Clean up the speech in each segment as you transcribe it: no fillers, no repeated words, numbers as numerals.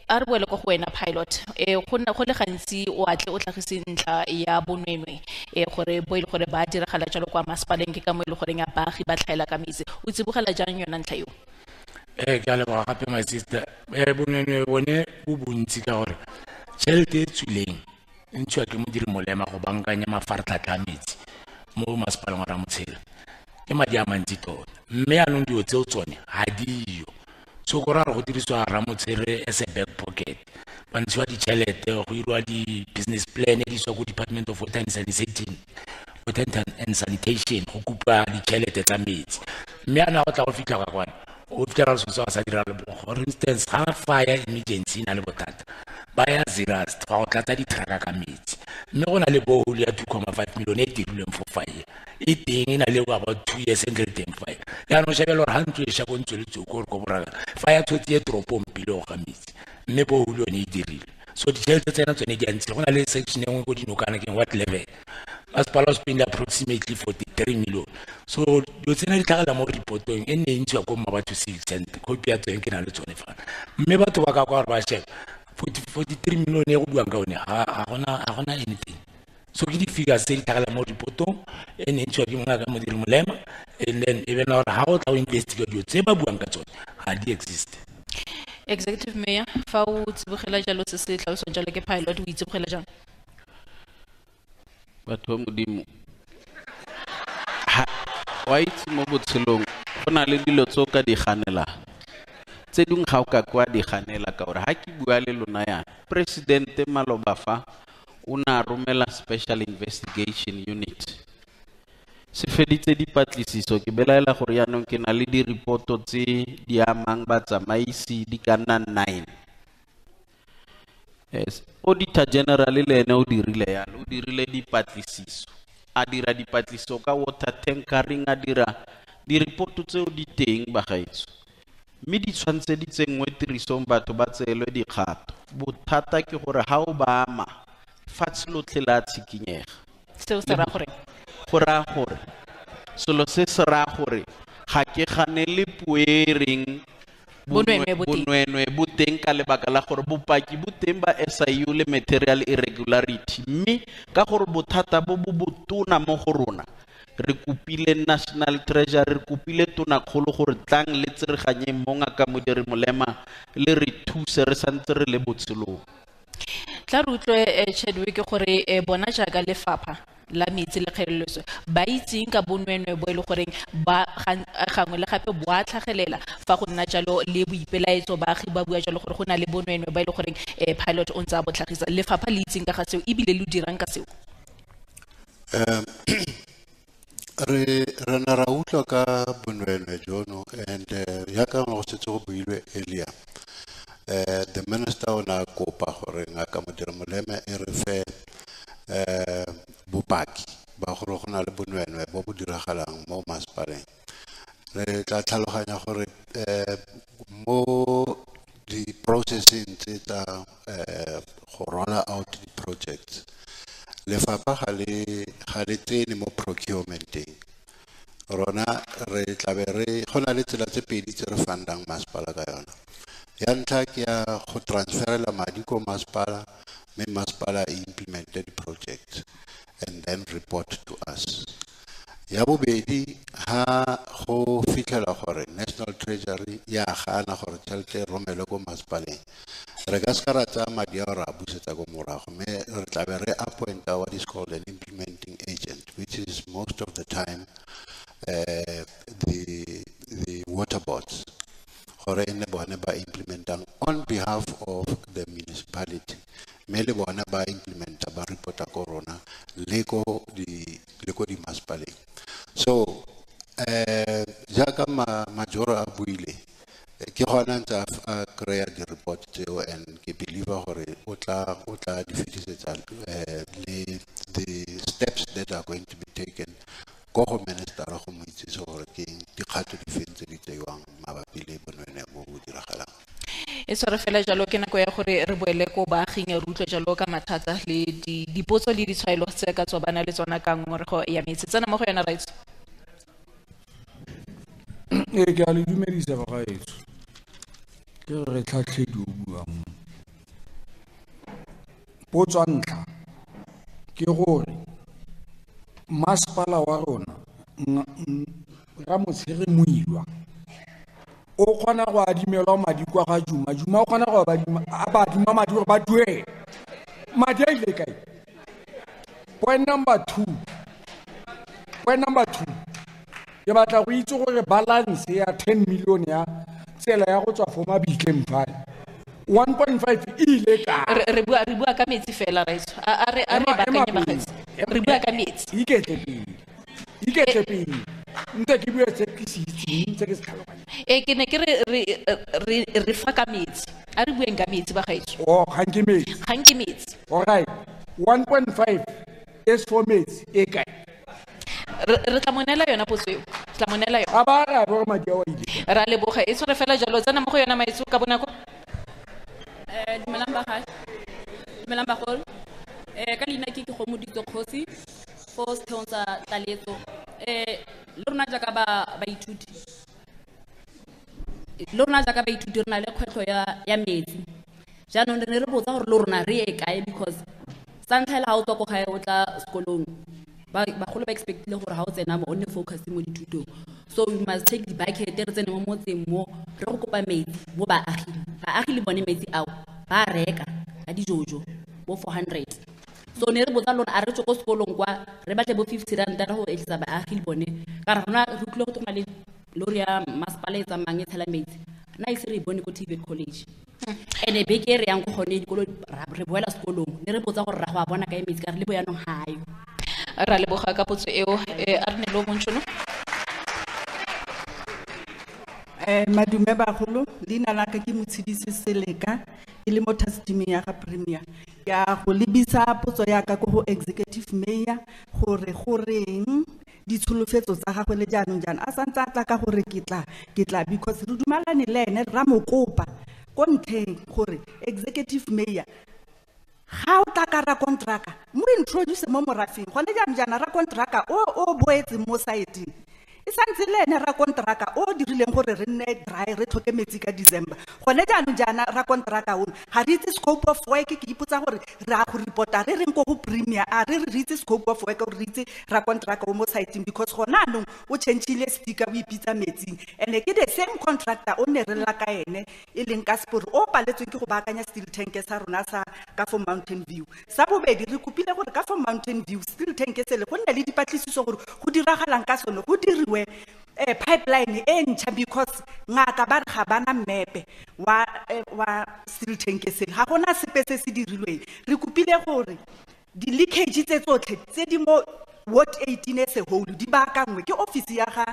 a re boele go wena pilot go le gantsi o atle o tlhagise ntlha ya bonwenwe gore bo ile gore ba diragala jalo kwa masepaleng ke ka mo ile gore ya baagi ba tlhaela ka metsi o tsibogela jang yona ntlha eo ke a leboga gape my sister bonwenwe bone bo bontsi ka gore tšhelete e tswileng e ntshiwa ke modiri molema go bankanya mafaratlhatlha a metsi mo masepaleng wa Ramotshele ke madi a mantsi tota mme anong dio tseo tsone ga dio so go rara go dirisiwa Ramotshele as a back pocket ba ntshiwa ditšhelete go irwa di-business plan di iswa go Department of Water and Sanitation go kupa ditšhelete tsa metsi mme ana go tla go fitlha ka kwana o fitlhela se sa dira le for instance ga fire emergency na le bothata ba ya Zerast ga go tlatsa dithraka ka metsi mme go na le bohole ya 2.5 million e dirilweng for fire e teng e na le about 2 years and teng fire ya no shebela gore ha ntse e sha go ntse le tsoko go boraka fire tshotse e tropong pile go ga metsi mme bohole yone e dirile so ditšhelete tsena tsone di antse go na le section e nngwe go dinokana ke what level masepala o spend approximately 43 million so dio tsena di tlhagela mo reportong e ne e ntshiwa ko mabatho 6 cent copy ya tsone ke na le tsone fana mme batho ba ka kwa gore ba sheba 43 million e go buang ka one ga gona anything so ke di figures tse di tlhagela mo reportong e ne e ntshiwa ke mongaka modiri molema and then even na gore ga go tla go investigate dio tse ba buang ka tsone ga di exist. Executive Mayor fa o tsibogela jalo se se tlhalosong jalo ke pilot o itsibogela jang batho ba modimo wa itse mo botshelong go na le dilo tso ka di ganelang tse dingwe ga o ka kwa di ganela ka gore ha ke bua le lona yana presidente maloba fa o na romela special investigation unit se feditse dipatlisiso ke belaela gore yaanong ke na le di-reporto tse di amang batsamaisi di ka nna 9 auditor general le ene o dirile yalo o dirile dipatlisiso a dira dipatlisiso ka water tankering a dira di-reporto tseo di teng ba gaetso mme di tshwantse di tsengwe tirisong batho ba tseelwe dikgato bothata ke gore ha o ba ama fatshe lotlhe la tshikinyega seo se ra gore gore selo se se ra gore ga ke ganele puereng bonwenwe bo teng ka lebaka la gore bopaki bo teng ba SIU le material irregularity mme ka gore bothata bo botona mo go rona re kupile national treasury re kupile tona kgolo gore tlang le tsereganye mo ngaka modiri molema le re thuse re santse re le botselong tla re utlwe Chadwick gore bona jaaka lefapha la metsi le kgeleloswe ba itseng ka bonwenwe bo ile goreng ba gangwe le gape bo a tlhagelela fa go nna jalo le boipelaetso baagi ba bua jalo gore go na le bonwenwe ba ile goreng pilot o ntse a botlhagisa lefapha le itseng ka ga seo ebile le dirang ka seo re na ra utlwa ka bonwenwe jono and yaka go setse go builwe earlier the minister o na kopa gore ngaka modiri molema e re fe bopaki ba gore go na le bonwenwe bo bo diragalang mo masepaleng re tla tlhaloganya gore mo di processing tse tsa go roll out di projects lefapha ga le tsene mo procurementeng rona re tlabe re go na le tsela tse pedi tse re fundang masepala ka yona ya ntlha ke ya go transferela madi ko masepala mme masepala implemented project and then report to us ya bobedi ha go fitlhela gore national treasury ya gana gore tšhelete romele ko masepaleng re ka ska ra tsaya madi a re a busetsa ko morago mme re tlabe re appointa what is called an implementing agent which is most of the time the water boards gore ene bone ba implementang on behalf of the municipality mme le bone ba implementa ba reporta ko rona le ko di masepaleng so jaaka majoro a buile ke gona ntse a kry-a di-report tseo and ke believe gore o tla di fetisetsa le the steps that are going to be taken go go minister go mo itsise gore ke dikgato di fentse di tseiwang mabapi le bonwene bo bo diragalang e sore fela jalo ke nako ya gore re boele ko baaging ya rutlwe jalo ka mathata le dipotso le ditshwaelo tse ka tsobana le tsona ka ngongorego ya metsi tsena mo go yona rights ke a le dumedisa bagaetso ke re tlhatlhedi o buang potso ntlha ke gore masepala wa rona Ramotshege Moilwa o kgona go adimelwa madi kwa ga Juma o kgona go adima madi gore ba duele madi a ile kae. Point number two ke batla go itse gore balance ya 10 million ya tsela ya go tswa for Mabitleng fane 1.5 ile ka re bua ka metsi fela raitso a re bakanye bagaetsi re bua ka metsi iketse pele ntse ke bua tse ke se itseng tse ke se tlhaloganya ke ne ke re fa ka metsi a re bueng ka metsi bagaetso gang ke metsi alright 1.5 is for metsi e kae re tla monela yona potso eo tla monela yona a ba ra bo madi a wa ile ra leboga e tshware fela jalo tsena mo go yona maitso ka bonako dumelang bagolo ka leina ke go moditso kgosi fo setheong sa tlaletso le rona jaaka baithuti re na le kgwetlho ya metsi jaanong re ne re botsa gore le rona re ye kae because sa ntlha le ga o tswa ko gae o tla sekolong bagolo ba expectile gore ga o tsena mo o nne focus mo dithutong so we must take the bucket re tsene mo motseng mo re go kopa metsi mo baagi le bone metsi ao ba reka ka dijojo bo 400 so ne re botsa lona a re tswe ko sekolong kwa re batle bo 50 rand ra go etlisa baagi le bone ka rona re tlile go tsamaya le lori ya masepala e tsamayang e tshela metsi na ise re bone ko TVET college ene beke re yang go gone dikolo re boela sekolong ne re botsa gore ra go a bona ka metsi ka re le boyanong hayo ra leboga ka potso eo a re ne lo montšhono madume bagolo leina la ka ke Motshedisi Seleka e le mo testimony ya ga premier ya go lebisa potso ya ka go executive mayor gore goreng ditsholofetso tsa gagwe le jaanong jaana a santse a tla ka gore ke tla because re dumalane le ene ra mokopa ko ntlheng gore executive mayor ga o tla ka ra kontraka mo introduce mo morafeng gone jaana ra kontraka o boetse mo saeteng e santse le ene ra kontraka o dirileng gore re nne dry re tlhoke metsi ka December gone jaana ra kontraka o ga re itse scope of work ke ipotsa gore ra go reporta re reng go go premier a re itse scope of work re itse ra kontraka o mo saeteng because gona no o changeile sticker o ipitsa metsing ene ke the same contractor o ne re la ka ene e leng ka sport o paletswe ke go baakanya steel tank sa rona sa ka for Mountain View sa bobedi re kopile gore ka for Mountain View steel tank se le go nne le dipatlisiso gore go diragalang ka sone go diriwe pipeline e ntšha because ngaka ba re ga bana mmepe wa steel tank se ga gona sepe se se dirilweng re kopile gore di leakage tse tsotlhe tse di mo ward 18 se whole di baakangwe ke office ya ga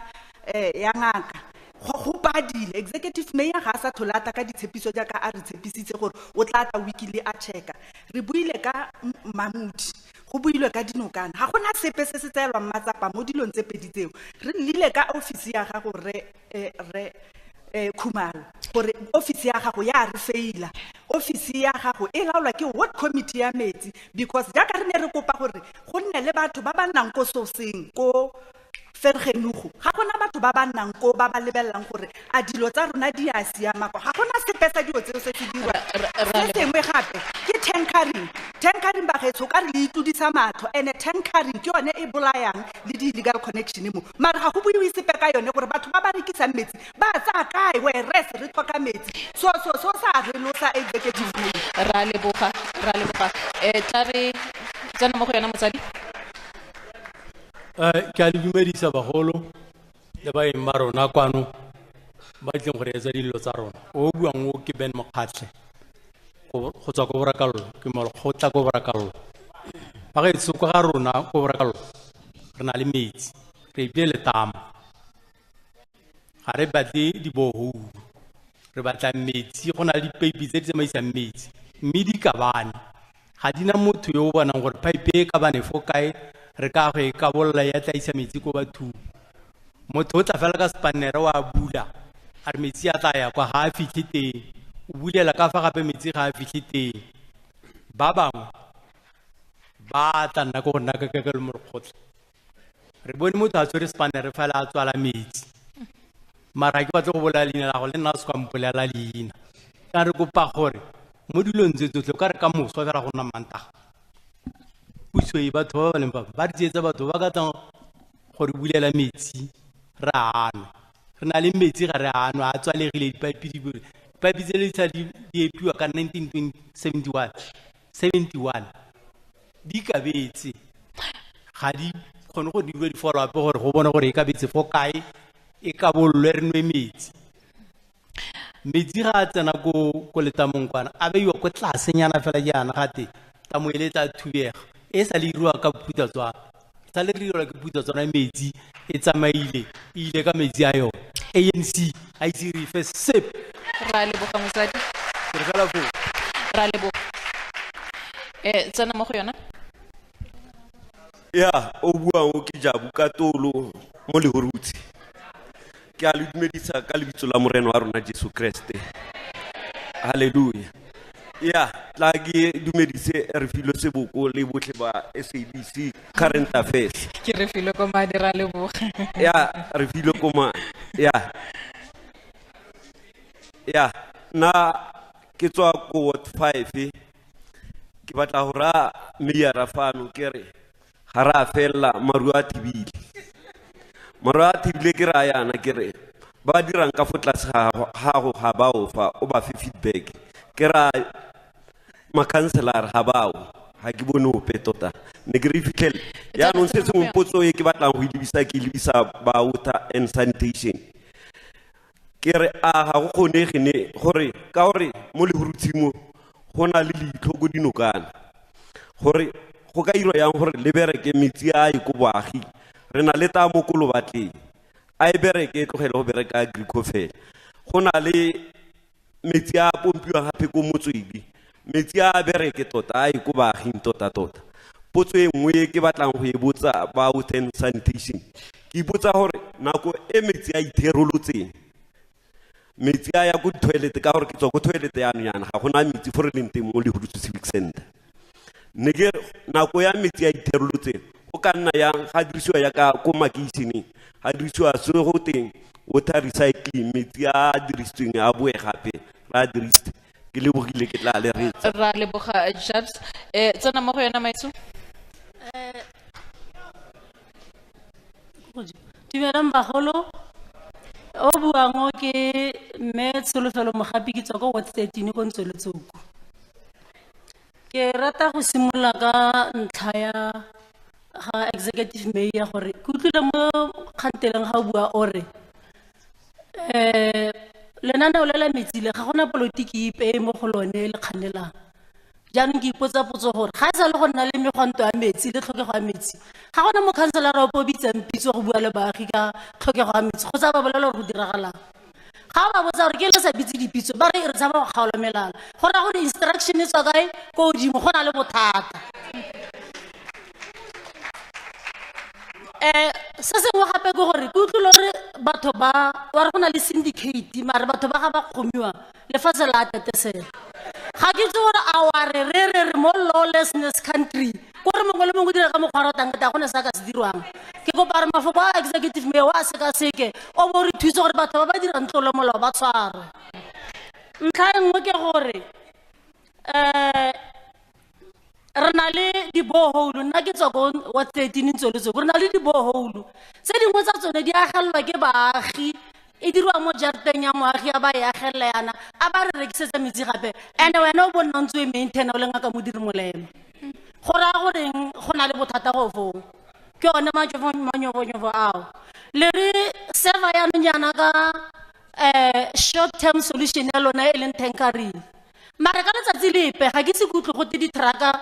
ya ngaka go badile executive mayor ga sa tholata ka ditshepiso jaaka a re tshepisitse gore o tla tla weekly a checka re buile ka Mamudi go builwe ka dinokana ga gona sepe se se tsaelwang matsapa mo dilong tse pedi tseo re lile ka office ya gago re Khumalo gore office ya gago ya re faila office ya gago e laolwa ke ward committee ya metsi because jaaka re ne re kopa gore go nne le batho ba ba nnang ko soseng ko Fergenugo ga gona batho ba ba nnang ko ba ba lebellang gore a dilo tsa rona di a siama go ga gona sepe sa dio tseo se se dirwa se sengwe gape ke tankering ba getso ka re le itudisa matlo ene tankering ke yone e bolayang le di illegal connection mo mara ga go buiwe sepe ka yone gore batho ba ba rekisang metsi ba tsa kae we re tlhoka metsi so sa re lo sa executive ra leboga tla re tsena mo go yona motsadi ke a le dumedisa bagolo le baeng ba rona kwano ba tleng gore etsa dilo tsa rona o buang o ke Ben Mokgatlhe go tswa ko borakalolo ke go tla ko borakalolo ba ga itse ko ga rona ko borakalolo re na le metsi re ibile letamo ga re batle dibohou re batla metsi go na le dipeipi tse di tsamaisang metsi mme di kabane ga dina motho yo o bonang gore pipe e kabane fo kae re ka go e ka bolla ya tlaisa metsi ko batho motho o tla fela ka spanere wa bula a re metsi a tla ya kwa ga a fitlhe teng o bulela ka fa gape metsi ga a fitlhe teng ba bangwe ba tla nna ko go nna ka le morokgotlhe re bone motho a tshwere spanere fela a tswala metsi mara ke batla go bolela leina la go le nna se kwa mpolela leina ka re kopa gore mo dilong tse tsotlhe ka re ka moso fela go nna mantaga puso e batho ba ba leng ba di tsetsa batho ba ka tlang gore bulela metsi re anwa re na le metsi ga re anwa a tswalegile dipaipi tse le sa di epiwa ka 1971 di kabetse ga di kgone go dirwa di-follow up gore go bone gore e kabetse fo kae e ka bollwe re nwe metsi ga a tsena ko letamong kwana a beiwa ko tlasenyana fela jaana gate tamo e le tla thubega e sa le iriwa ka putsatswana sa le iriwa ke putsatswana metsi e tsamaile ile ka metsi a yone ANC a itse re fe sep ra leboga mosadi re fela fo ra leboga tsena mo go yona ya o bua o ke Jabu ka tolo mo Lehurutshe ke a le dumedisa ka lebitso la morena wa rona Jesu Kriste haleluya ya tla ke dumedise re filo seboko le botlhe ba SABC current affairs ke re filo ko madi ra leboga ya re filo koma ya na ke tswa ko ward 5 ke batla go ra meyara fano ke re ga ra fela maru a tibile ke ra yana ke re ba dirang ka fo tlase ga go ga ba o fa o ba fe feedback ke ra makhanselara ga bao ga ke bone ope tota ne ke re fitlhele yaanong se se mpotso e ke batlang go lebisa ba water and sanitation ke re a ga go kgonege ne gore ka gore mo Lehurutshe mo go na le leitlho go dinokana gore go ka irwa yang gore le bereke metsi a e ko boagi re na le tamo ko lobatleng a e bereke tlogele go bereka agricofela go na le metsi a pompiwa gape ko Motsweding metsi a bereke tota a e ko baaging tota potso e nngwe ke batlang go e botsa ba water and sanitation ke ipotsa gore nako e metsi a itherolotseng metsi a ya ko toilet ka gore ke tswa ko toilet yana ga gona metsi for re leng teng mo Lehurutshe civic center ne ke nako ya metsi a itherolotseng o ka nna yang ga dirisiwa ya ka ko makeiseneng ga dirisiwa se go teng water recycling metsi a dirisitsweng a boe gape ra dirisitse ke lebogile ke tla le retsa ra leboga Jabs tsena mo go yona maitso Dumelang bagolo o buang ke mme Tsholofelo Mogapi ke tswa ko ward 13 ko Ntsweletsoko ke rata go simolola ka ntlha ya ga executive mayor gore ke utlwile mo kganteleng ga o bua ore lenaneo le la metsi le ga gona politiki ipe mo go lone le kganelang jaanong ke ipotsa potso gore ga e sa le go nna le megwanto ya metsi le tlhokego ya metsi ga gona mo khanselara o bitsang pitso go bua le baagi ka tlhokego ya metsi go tsa ba bolela gore go diragalang ga ba botsa gore ke le sa bitse dipitso ba re re tsa ba go kgaola melala go ra gore instruction e tswa kae ko godimo go na le bothata se sengwe gape ke gore ke utlwile gore batho ba wa re go na le syndicate mare batho ba ga ba kgomiwa lefatshe la tetesela ga ke itse gore a wa re mo lawlessness country gore mongwe le mongwe o dira ka mokgwa ratang ka gone sa ka se dirwang ke kopa re mafoko a executive mayor wa sekaseke o bo re thusa gore batho ba ba dirang tlolo molao ba tshwarwe ntlha e nngwe ke gore re na le di-borehole nna ke tswa ko wa 13 Ntsweletsoko re na le di-borehole tse dingwe tsa tsone di agelelwa ke baagi e dirwa mo jarateng ya moagi a ba e agelela yana a ba re rekisetsa metsi gape and wena o bo nna ntse o e maintaina o le ngaka modiri molemo go raya goreng go na le bothata go foo ke one manyofonyofo ao le re server yanong yana ka short term solution ya lona e leng tankerin mare ka letsatsi lepe ga ke se kutlwe gote ditraka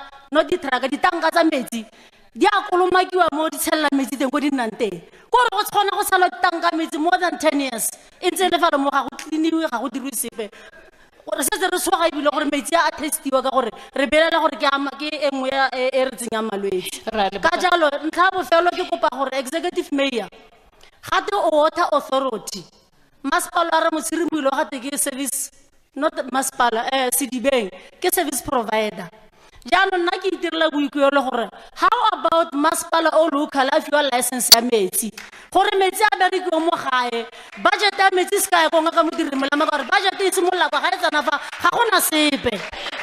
ditanka tsa metsi di a kolomakiwa mo di tshelela metsi teng ko di nnang teng kore go tshwana go tshelwa ditanka metsi more than 10 years e ntse le falo mo ga go cleaniwe ga go dirwe sepe gore se re tshoga ebile gore metsi a testiwa ka gore re belela gore ke e nngwe e re tsenyang malwetse ka jalo ntlha bofelo ke kopa gore executive mayor gate o water authority masepala a re motshirimolo gate ke service not masepala sedibeng ke service provider jaanong nna ke itirela boikuelo gore how about masepala o local a fiwa license ya metsi gore metsi a berekiwe mo gae budget ya metsi se ka ya konga ka modiri molema ka gore budget e simolola kwa ga e tsena fa ga gona sepe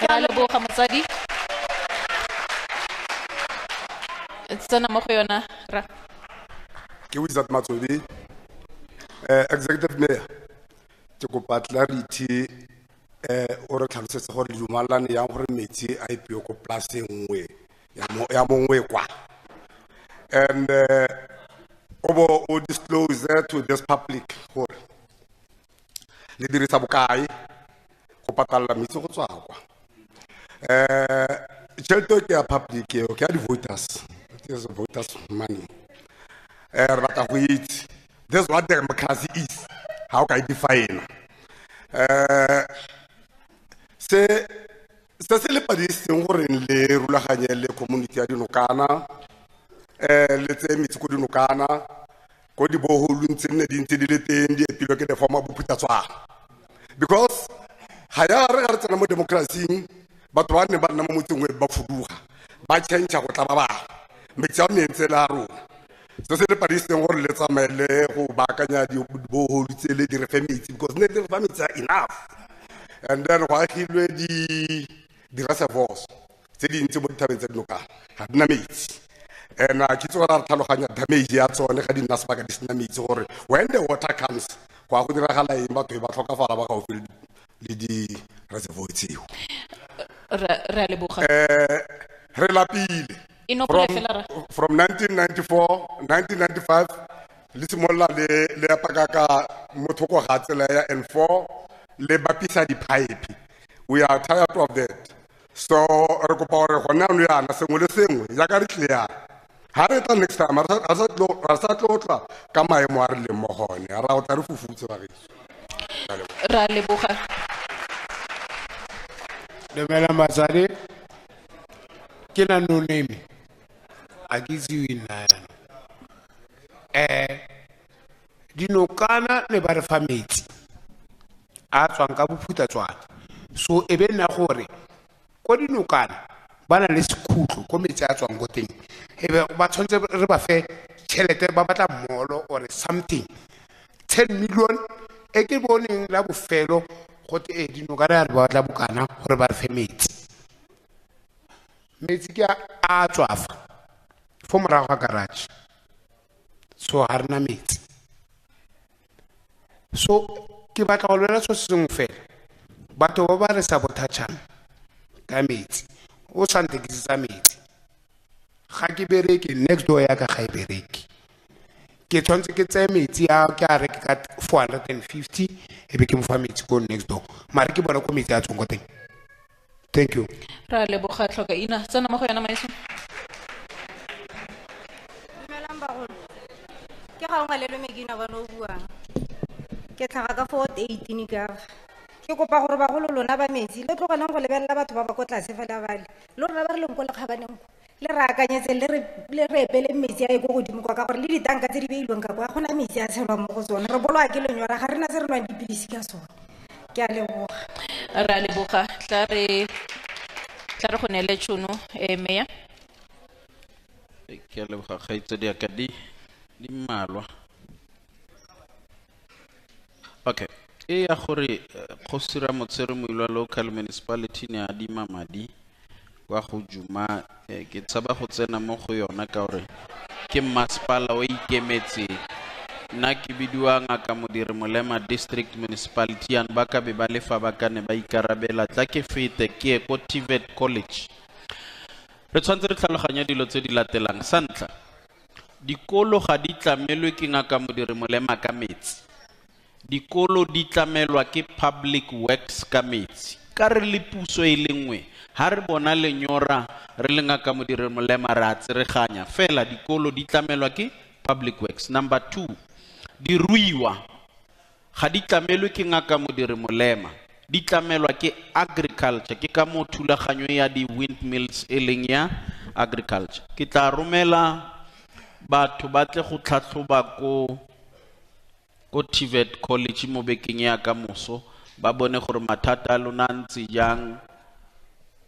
Re a leboga motsadi tsena mo go yona ra ke Wizard Motsweding executive mayor ke kopa clarity o re tlhalosetse gore dumalane yang gore metsi a ipio ko place nngwe ya mongwe kwa and o disclose to this public gore le dirisa bokae go patala metsi go tswa kwa tšhelete ke ya public ke ya di-voters it is voters money re batla go itse this is what democracy is how ka e define se le padiseng gore le rulaganye le community ya dinokana le tse metsi ko dinokana ko di boholu ntse nne di ntse di le teng di epilwe ke defoma bophutatswana because ha ya re tsena mo democracy batho ba ne ba nna mo motseng ba fuduga ba change go tla ba ba metsi a mentse la rona se le padiseng gore le tsamaele go baakanya di boholu tse le di re fe metsi because ne di re fa metsi enough and then go agilwe di reservoirs tse dintsi mo dithabeng tse dinokana ga di na metsi and ke itse gore re tlhaloganya damage ya tsone ga di nna sebaka di sena metsi gore when the water comes go a go diragala eng batho ba tlhokafala ba gaufi le di reservoir tseo re a leboga re lapile from 1995 le simolola le apaka ka mothoko ga tsela ya N4 le bapisa di-pipe we are tired of that so re kopa gore gona no yana sengwe le sengwe jaaka re tlile ha re tla next time ra sa tlotla ka maemo a re leng mo gone ra o tla re fufutse ba re ra leboga Dumela batsadi ke na no name a ke itsewe nna dinokana le ba re fa metsi a tswang ka bophutatswana so e be nna gore ko dinokana ba na le sekhutlho ko metsi a tswang go teng e be ba tshwanetse re ba fe tšhelete ba batla mmolo or something 10 million e ke boneng la bofelo go te dinokana re ba batla bokana gore ba re fe metsi ke a tswafa fo morago ga garage so ha rena metsi so ke batla go lwela so sengwe fela batho ba ba re sabothatšhang ka metsi o santekisitsa metsi ga ke bereke next door ya ka ga e bereke ke tshwanetse ke tseye metsi a ke a reke ka 450 e be ke mo fa metsi ko next door mare ke bona ko metsi a tswang ko teng thank you ra leboga tlhoka ina tsena mo go yana maiso dumelang bagolo ke ga o ngalelo megina ba no buang ke tlhaga ka 418 ka ke kopa gore bagolo lona ba metsi le tloganang go lebella batho ba ba ko tlase fela bale le rona ba re leng ko le kgabaneng le re akanyetse le re epele metsi a e go godimo kwa ka gore le ditanka tse di beilweng ka kwa gona metsi a tshelwa mo go tsone re bolwa ke lenyora ga rena se re nwang dipilisi ka sone ke a leboga ra leboga tla re go nele tšhono meya ke a leboga kgaitsedi ya ka di mmalwa okay e ya gore go sira motsere moilwa local municipality ne a di mamadi wa go juma ke tsaba go tsena mo go yona ka gore ke masepala o ikemetse nna ke bidiwa ngaka modiri molema district municipality yan ba ka be ba lefa ba ka ne ba ikarabela tla ke fete ke ko TVET college re tshwanetse re tlhaloganya dilo tse di latelang sa ntlha dikolo ga di tlamelwe ke ngaka modiri molema ka metsi dikolo di tlamelwa ke public works ka metsi ka re le puso e lengwe ha re bona lenyora re le ngaka modiri molema ra tsereganya fela dikolo di tlamelwa ke public works number 2 diruiwa ga di tlamelwe ke ngaka modiri molema di tlamelwa ke agriculture ke ka mo thulaganyo ya di windmills e leng ya agriculture ke tla romela batho ba tle go tlhatlhoba ko TVET college mo bekeng ya ka moso ba bone gore mathata a lona ntse jang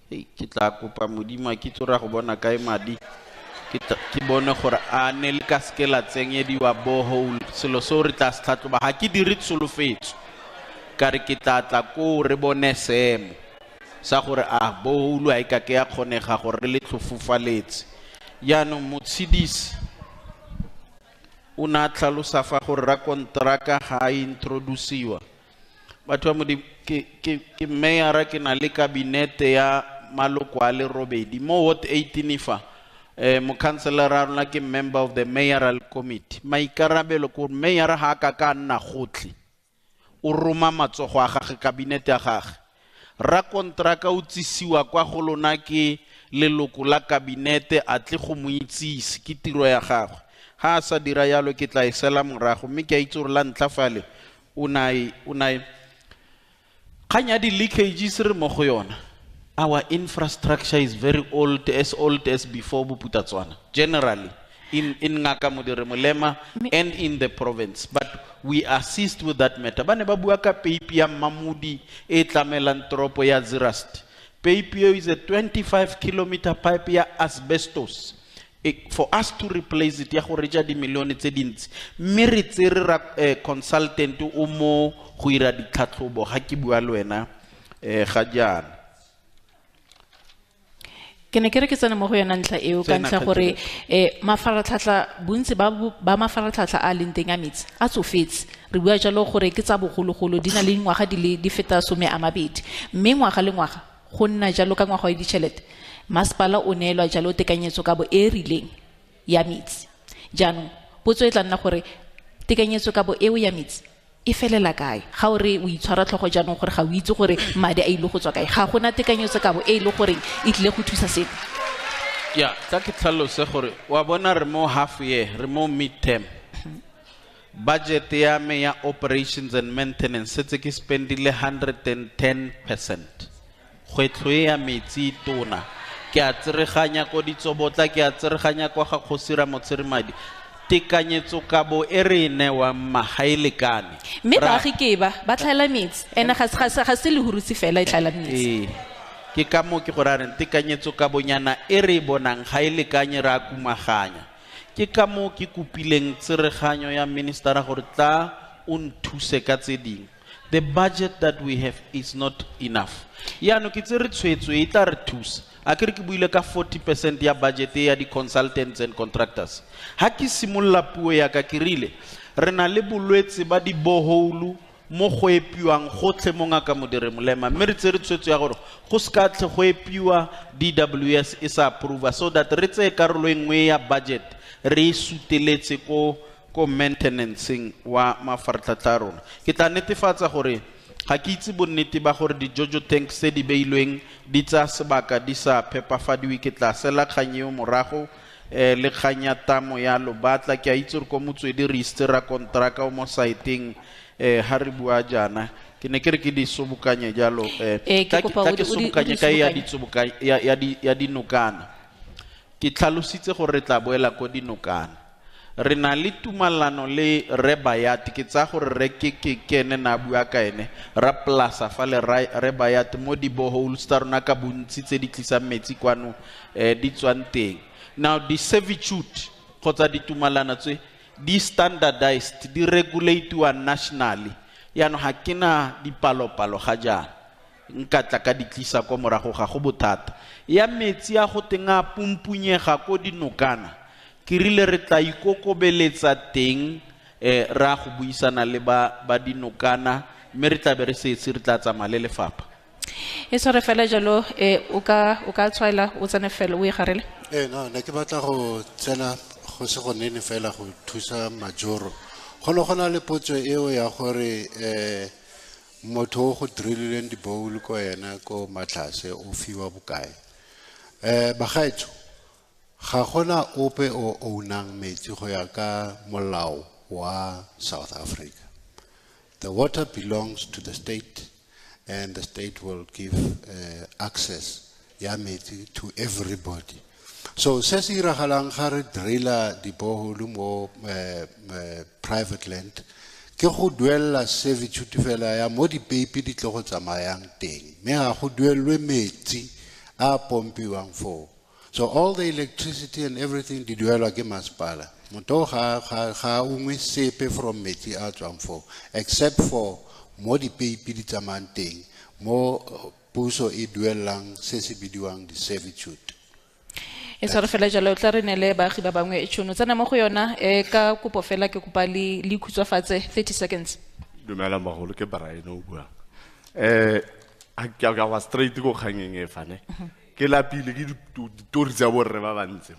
ke tla kopa modimo ke tsora go bona kae madi ke bone gore a ne le ka skela tsenyediwa borehole selo so re tla se tlhatloba ha ke dire solofetso ka re ke tla ko re bone semo sa gore a borehole a ka ke ya kgonega gore re le tlofufaletse yaanong motshedisi o na tlhalosa fa gore ra kontraka ga introduciwa batho ba modimo ke mayor ke na le kabinete ya maloko a le robedi mo ward 18 ifa mo councilor a rona ke member of the mayoral committee maikarabelo ko mayor ha ka nna gotlhe o roma matsogo a gagwe kabinete ya gagwe ra kontraka o tsisiwa kwa go lona ke leloko la kabinete a tle go mo itsisi ke tiro ya gagwe ha a sa dira yalo ke tla isela morago mme ke a itse gore la ntlafale o nai kanya di leakages re mo go yona our infrastructure is very old as before Buputatswana generally in ngaka modire molema and in the province but we assist with that matter ba ne ba bua ka pipe ya Mamudi e tlamelang tropo ya Zirast pipe is a 25-kilometer pipe ya asbestos for us to replace it ya go reja di milione tse dintsi mme re tsere ra consultant o mo go ira ditlhatlhobo ga ke bua le wena ga jana ke ne ke re ke tsena mo go yona ntla eo ka ntla gore mafaratlhatlha bontsi ba mafaratlhatlha a leng teng a metsi a tsofetse re bua jalo gore ke tsa bogologolo di na le ngwaga di feta 12 mme ngwaga le ngwaga go nna jalo ka ngwaga wa ditšhelete masepala o neelwa jalo tekanyetso kabo e rileng ya metsi jaanong potso e tla nna gore tekanyetso kabo eo ya metsi e felela kae ga o re o itshwara tlhogo jaanong gore ga o itse gore madi a ile go tswa kae ga gona tekanyetso kabo e ile gore e tlile go thusa seno ya tla ke tlhalose gore wa bona re mo half year re mo mid term budget ya me ya operations and maintenance setse ke spendile 110% kgwetlo ya metsi tona ke a tsereganya ko ditsobotla ke a tsereganya kwa ga khosira motserimadi tekanyetso kabo e re newa mahailekane mme baagi ke ba tlhaela metsi ena ga se Lehurutshe fela e tlhaela metsi ke ka mo ke gore re tekanyetso kabo nyana e re bonang ga ile kanye ra kumaganya ke ka mo ke kupileng tsereganyo ya minister gore tla o nthuse ka tse ding the budget that we have is not enough yaano ke tsere tshwetso e tla re thusa a ke re ke buile ka 40% ya budget ya di consultants and contractors ha ke simolla puo ya ka ke rile re na le bolwetse ba di borehole mo go epiwang gotlhe mo ngaka modire molema mme re tsere tshwetso ya gore go ska tle go epiwa DWS is approve so that re tse karolo engwe ya budget re suteletse ko maintenancing wa mafartlhatla rona ke tla netefatsa gore ga ke itse bonnete ba gore di jojo tanks se di beilweng di tsa sebaka di sa phepafadiwe ke tla sela kganyeo morago le kganya tamo ya lo batla ke a itse re ko Motswedi re istera kontraka o mo saeteng ha re bua jana ke ne ke re ke di sobukanye jalo ka ke sobukanye ka ya di tsobuka ya dinokana ke tlhalositse gore re tla boela ko dinokana re na le tumalano le Rebayat ke tsa gore re ke ene na bua ka ene ra plaza fa le Rebayat mo di borehole starona ka bontsi tse di tlisa metsi kwano di tswang teng now di servitude kgotsa di tumalana tse di standardized di regulateiwa nationally yaano ga kena dipalopalo ga jana nka tla ka di tlisa kwa morago ga go bothata ya metsi a go tenga pumpunyega ko dinokana ke rile re tla ikokobeletsa teng ra go buisana le ba dinokana mme re tla be re setse re tla tsamaya le lefapha e sore fela jalo o ka tshwaela o tsene fela o e garele no ne ke batla go tsena go se go nene fela go thusa majoro go na le potso eo ya gore motho go drillileng di bowl ko yena ko Matlase o fiwa bokae bagaetso ga gona ope o ownang metsi go ya ka molao wa South Africa. The water belongs to the state and the state will give access ya metsi to everybody. So se se iragalang ga re drilla di borehole mo private land ke go duella servitude fela ya mo di peipi di tlo go tsamayang teng me ga go duellwe metsi a pompiwang fo. So all the electricity and everything di duelwa ke masepala. Motho ga ungwe sepe from metsi a tswang fo, except for mo di peipi di tsamayang teng, mo puso e duelang se se bidiwang di servitude. E sa re fela jalo tla re nele baagi ba bangwe tšhono tsena mo go yona ka kopo fela ke kopa le khutshwafatse 30 seconds. Dumela magolo ke Brian o bua. A wa straight go kgangeng e fane. Ke lapile ke ditori tsa borre ba bantse.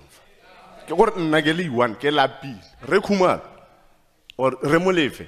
Ke gore nna ke le one ke lapile. Re khumana or re molefe.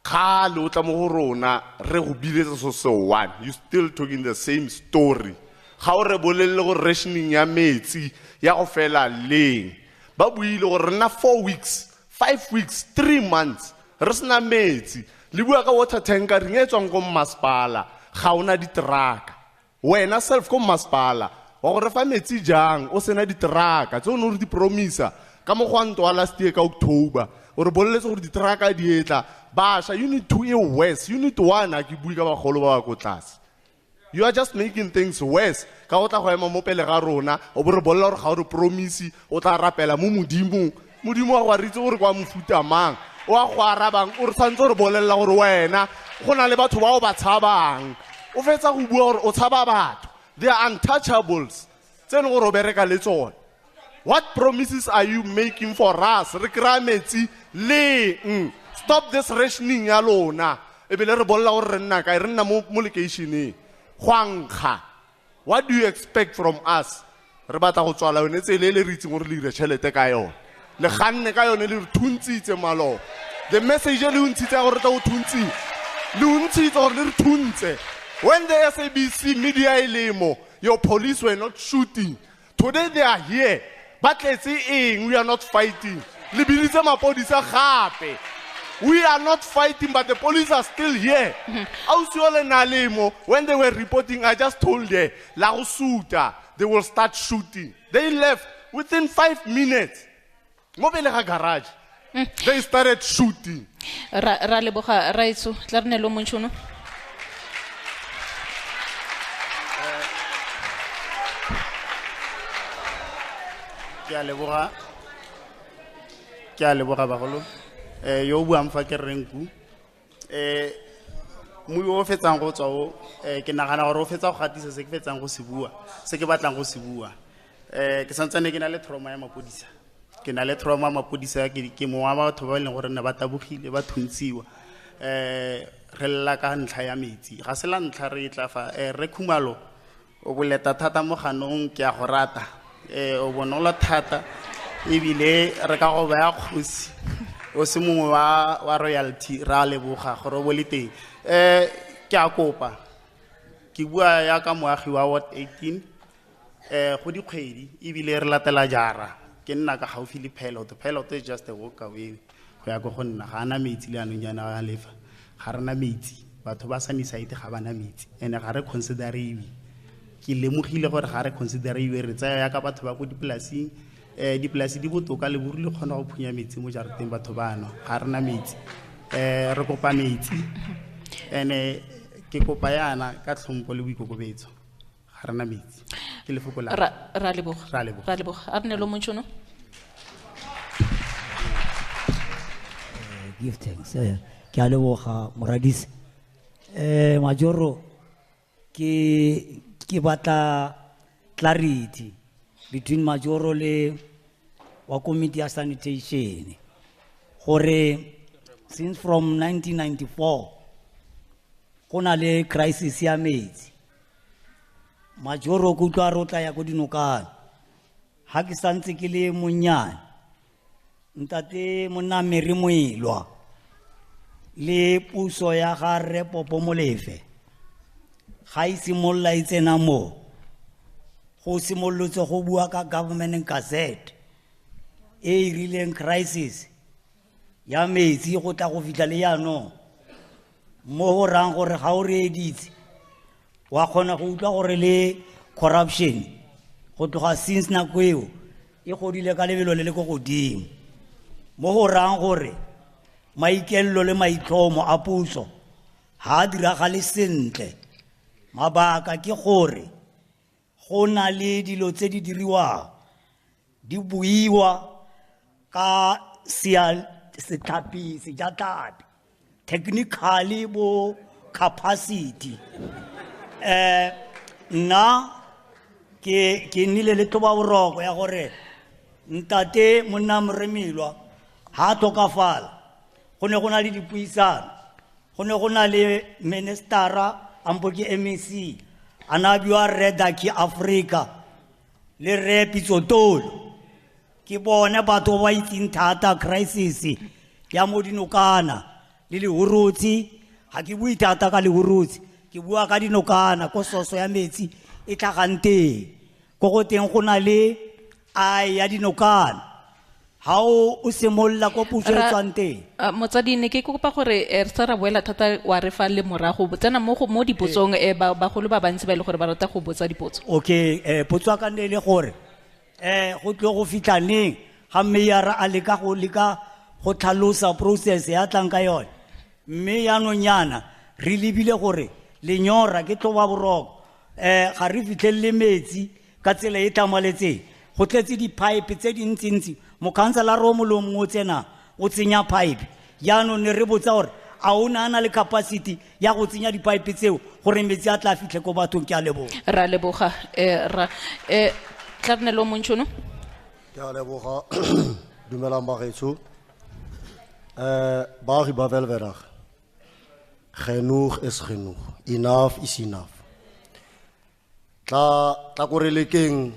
Khale o tla mo go rona re go biletsa so one. You still talking the same story. Ga o re bolelle go rationing ya metsi ya go fela leng. Ba buile gore rena 4 weeks, 5 weeks, 3 months. Re sena metsi. Le bua ka water tanker ring e tswang go masepala. Ga ona ditraka. Wena self ko masepala. Wa go re fa metsi jang o sena ditraka. Tso no re di promisa ka mo gwanto wa last year ka October. O re boletse gore ditraka di etla. Basha, you need to e worse. You need to one a ke bui ka bagolo ba go tlase. You are just making things worse. Ka o tla go ema mo pele ga rona, o bo re bolla gore ga o re promise o tla rapela mo modimo. Modimo wa go ritse gore kwa mofuta mang. O a go arabang o re santse re bolella gore wena go na le batho ba o ba tshabang. O fetsa go bua gore o tshaba batho. They are untouchables. Tsene gore o bereka le tsone. What promises are you making for us? Re kra metsi le stop this rationing ya lona. E be le re bolla gore re nna kae re nna mo locationeng. Khwangkha. What do you expect from us? Re batla go tswala yone tsele le re itseng gore le dire tšhelete ka yone. Le ganne ka yone le re thuntsitse malo. The message le untshitse gore ta go thuntsi. Le untshitse gore le re thuntse. When the SABC media ilemo, your police were not shooting. Today they are here. But let's say we are not fighting. Le biditse mapodisa gape. We are not fighting, but the police are still here. When they were reporting, I just told them, they will start shooting. They left within 5 minutes. Garage. They started shooting. Raleboga Raitso, Tlarnelo Munchuno. Kia leboga bagolo. Yo buang fa ke renku mo yo fetsang go tswa o ke nagana gore o fetsa go gatisa se ke fetsang go se bua se ke batlang go se bua ke santsane ke na le trauma ya mapodisa ke mo wa batho ba leng gore ne ba tabogile ba thuntsiwa re lla ka ntlha ya metsi ga se la ntlha re tla fa re khumalo o boleta thata mo ganong ke a go rata o bonola thata ebile re ka go ba ya kgosi o se mongwe wa royalty ra leboga gore bo le teng ke a kopa ke bua ya ka moagi wa ward 18 go dikgwedi ebile re latela jara ke nna ka gaufi le pilot is just a walk away go ya go nna ga ana metsi le anonyana ya lefa ga rena metsi batho ba sanisite ga bana metsi ene ga re consideriwe ke lemogile gore ga re consideriwe re tsaya ya ka batho ba go dipolasing dipolasi di botoka le burile kgona go phunya metsi mo jarateng batho bano ga rena metsi re kopa metsi ene ke kopa yana ka tlhompho le boikokobetso ga rena metsi ke lefoko la ra leboga a re nelo Munchuno. Give thanks ke a leboga moradisi majoro ke batla clarity between majoro le wa committee ya sanitation gore since from 1994 gona le crisis ya metsi majoro go tla rotla ya go dinokana ha ke santse ke le monyane ntate monna mere moelwa le puso ya ga re popo molefe ga isimolla itsena mo go simollotse go bua ka government gazette e rileng crisis ya metsi go tla go fitla le yano mo go rang gore ga o re editse wa khona go utlwa gore le corruption go tloga since na kweo e godile ka lebelo le le go godimo mo go rang gore maikello le maitlhomo a puso ha dira ga le sentle mabaka ke gore go na le dilo tse di diriwang di buiwa ka setlhapi sejatlhapi technically bo capacity nna ke nnile le tloba boroko ya gore ntate monna Moremilwa ha tokafala go ne go na le dipuisano go ne go na le ministera ampo ke MEC ana bua reda ki Africa le re Pitsotolo ke bone batho ba itseng thata crisis ya mo dinokana le Lehurutshe ha ke bui thata ka Lehurutshe ke bua ka dinokana ko soso ya metsi e tlhagante go go teng go na le ai ya dinokana ha o semolla ko puso e tswang teng Motsweding ke kopa gore re sa ra boela thata wa re fa le morago tsena mo dipotsong bagolo ba bantsi ba ile gore ba rata go botsa dipotso. Okay potso ka nne le gore go tlo go fitla neng ga meyara a leka go tlhalosa process ya tlang ka yone mme ya nonyana re lebile gore lenyora ke tlo ba boroko ga re fitlhelle metsi ka tsela e tamaletseng go tletse di-pipe tse dintsintsi mokhanselara o molong o tsena o tsenya pipe yaanong ne re botsa gore a o na le capacity ya go tsenya di-pipe tseo gore metsi a tla fitlhe ko bathong ke a leboga ra leboga Tlarnelo Montšhono ke a leboga dumelang bagaetsho baagi ba Velverag genoeg is genoeg enough is enough tla korelekeng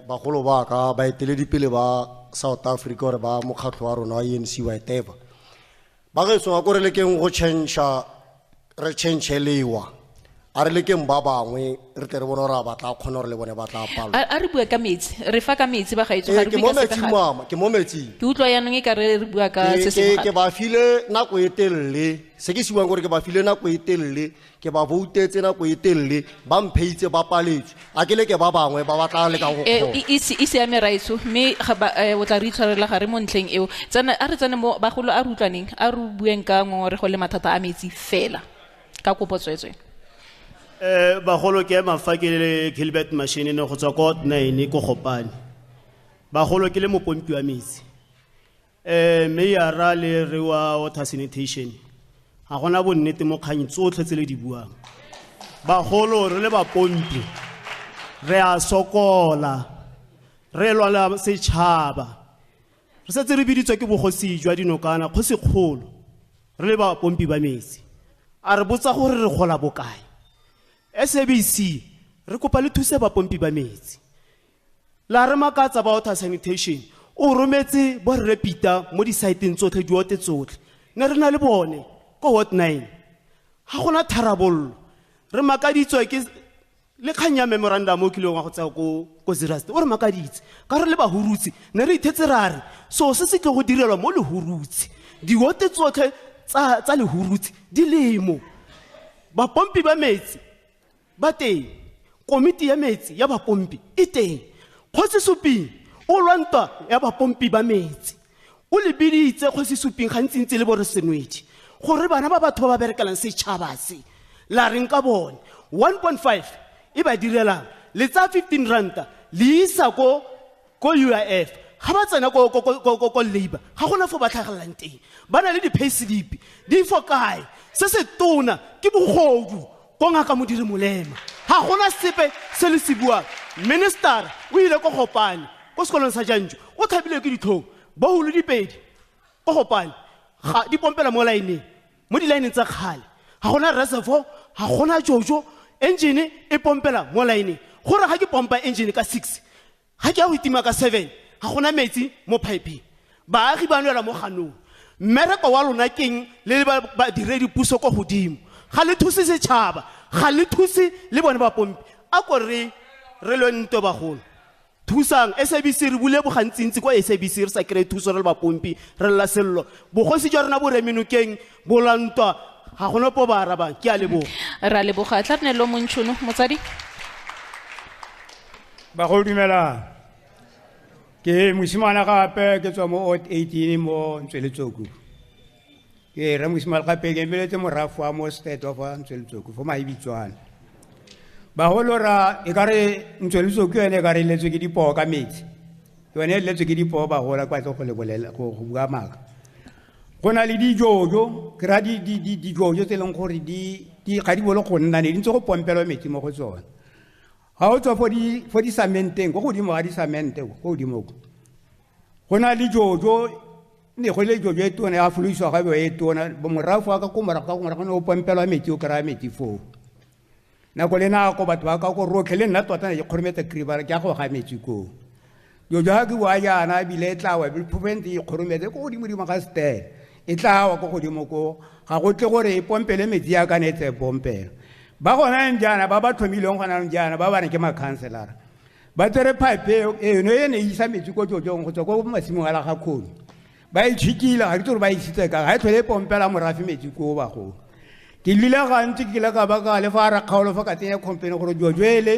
bagolo ba ka baeteledipele ba South Africa gore ba mokgatlho wa rona wa ANC wa Ditaba bagaetsho ga korelekeng go re change-lewa a re lekeng ba bangwe re tle re bone gore ba tla kgona gore le bone ba tla palwa a re bua ka metsi re fa ka metsi ba gaetso ga re bua ka setega mama ke mo metsing ke utlwa yanong e ka re bua ka se se ke ba file nako e telele se ke siwang gore ke ba file nako e telele ke ba voutetse nako e telele ba mpheitse ba paletswe a ke le ke ba bangwe ba batla le ka go ise ya meraitso mme o tla re itshwarela ga re mo ntlheng eo tsena a re tsene mo bagolo a re utlwaneng a re bueng ka ngongorego le mathata a metsi fela ka kopo tswetswe bagolo ke mafakele Gilbert machine ne go tswa ko 9 ko Gopane bagolo ke le mopompi wa metsi meyara le re wa water sanitation ga gona bonnete mo kganye tsotlhe tse le di buang bagolo re le bapompi re a sokola re lwala setšhaba re setse re biditswe ke bogosi jwa dinokana kgosikgolo re le bapompi ba metsi a re botsa gore re gola bokae SABC re kopa le thuse bapompi ba metsi la re makatsa ba water sanitation o rometse bo re repita mo di siteng tsotlhe di wote tsotlhe ne re na le bone ko ward 9 ha gona tharabollo re makaditswe ke le khanya memorandum o kileng wa go tsa ko Zirasti o re makaditse ka re le bahurutsi ne re ithetse rare so se se tlo go direlwa mo Lehurutshe di wote tsotlhe tsa Lehurutshe di lemo bapompi ba metsi ba teng komiti ya metsi ya bapompi e teng Kgosisuping o lwantwa ya bapompi ba metsi o le biditse Kgosisuping gantsintsi le bore senwedi gore bana ba batho ba berekelang setšhaba se la reng ka bone 1.5 e ba direlang le tsa 15 ranta le isa ko UIF ga ba tsena ko labor ga gona fo ba tlhagelelang teng ba na le di-payslip di fokae se se tona ke bogodu ko ngaka modiri molema ga gona sepe se le se buang minister o ile ko Gopane ko sekolong sa Janju o thabile ke ditlhong ba holo dipedi ko Gopane ga di pompela mo line mo di line tsa kgale ga gona reservoir ga gona jojo engine e pompela mo line gore ga ke pompa engine ka 6 ga ke a go itima ka 7 ga gona metsi mo pipeng baagi ba nwela mo ganong mmereko wa lona keng le ba diredi puso ko godimo ga le thuse setšhaba ga le thuse le bone bapompi a ko re lo nto bagolo thusang SABC re bule bogantsintsi kwa SABC re sa kry thuso re le bapompi re lla sello bogosi jwa rena bo reminokeng bolantwa ga gona po ba arabang ke a leboga ra leboga Tlarnelo Montšhono motsadi bagolo dumelang ke mosimane gape ke tswa mo 18 mo Ntsweletsoku ke re mosimane gape ke mbeletse morafu wa mo state of Ntsweletsoku fo maibitswana ba holora e kare ntshweletswe ke yone e kare letswe ke dipoo ka metsi yone letswe ke dipoo ba hola kwa go le bolela go bua maka go na le dijojo ke ra dijojo tse leng gore di ga di bolo go nna ne di ntse go pompelwa metsi mo go tsona ha o tswa for di samenteng go godimo ga di samente go godimo go na le jojo ne go le jojo e tona ya fuluiswa ga be e tona bo morafu ka ko morago no pompelwa metsi o kra metsi fo na go le na go batho ba ka go rotlhe le nna tota ne go khorometa kribara ke go ga metsi ko jojo ha ke wa yana bile tlawa bi phuventi khoromete go godimo di maga stel e tlawa go godimo ko ga go tle gore e pompele metsi ya ka netse pompela ba gona njana ba ba thomileng gona njana ba bana ke ma counselor ba tere pipe e no ene isa metsi ko jojo go tswa go masimong ala ga khoni ba e tshikila ga ditoro ba e sitse ka ga tlhole pompela morafi metsi ko ba go ke lile ga ntse ke la ka ba ka le fa ra kgaolo fa ka tsenya company gore jojo ele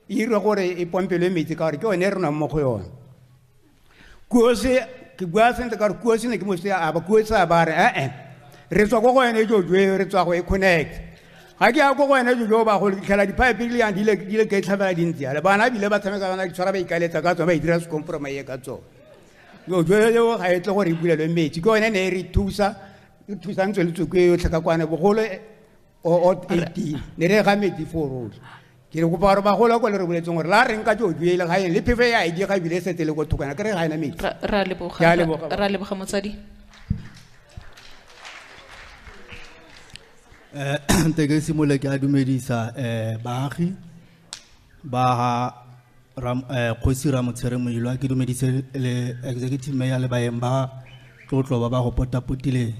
e re gore e pompele metsi ka gore ke one rena mo go yona kuose ke bua sente ka kuose ne ke mo se a ba kuose a ba re re tswa go go ene jojo re tswa go e connect ga ke a go go ene jojo ba go tlhela di-pipe le yang di le ke tlhabela dintsi ale bana bile ba tshameka bana di tshwara ba ikaletsa ka tsona ba e dira se compromise ka tsona jojo eo ga e tle gore e bulelwe metsi ke one ne e re thusa ntse le tsoko e yotlhe ka kwane bogolo o 18 ne re ga metsi for rotlhe ke re kopa gore bagolo ko le re boletseng gore la reng ka jojo ele ga ene le phefe ya id ga bile setse le go thokana ke re ga ena metsi ra leboga motsadi ntse ke simole ke a dumedisa baagi ba kgosi Ramotshwere Moilwa ke dumedise le executive mayor le baeng ba tlotlo ba go potapotileng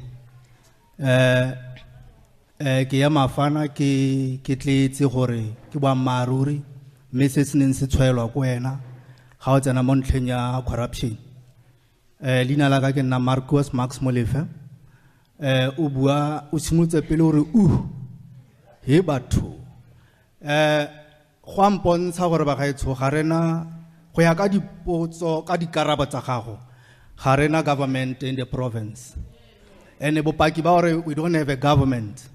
ke ya mafana ke tletse gore ke boammaaruri mme se se neng se tshwaelwa ko wena ga o tsena mo ntlheng ya corruption leina la ka ke nna Marcus Max Molefe o bua o simolotse pele gore he batho go a mpontsha gore ba gaetsho ga rena go ya ka dipotso ka dikarabo tsa gago ga rena government in the province and bopaki ba gore we don't have a government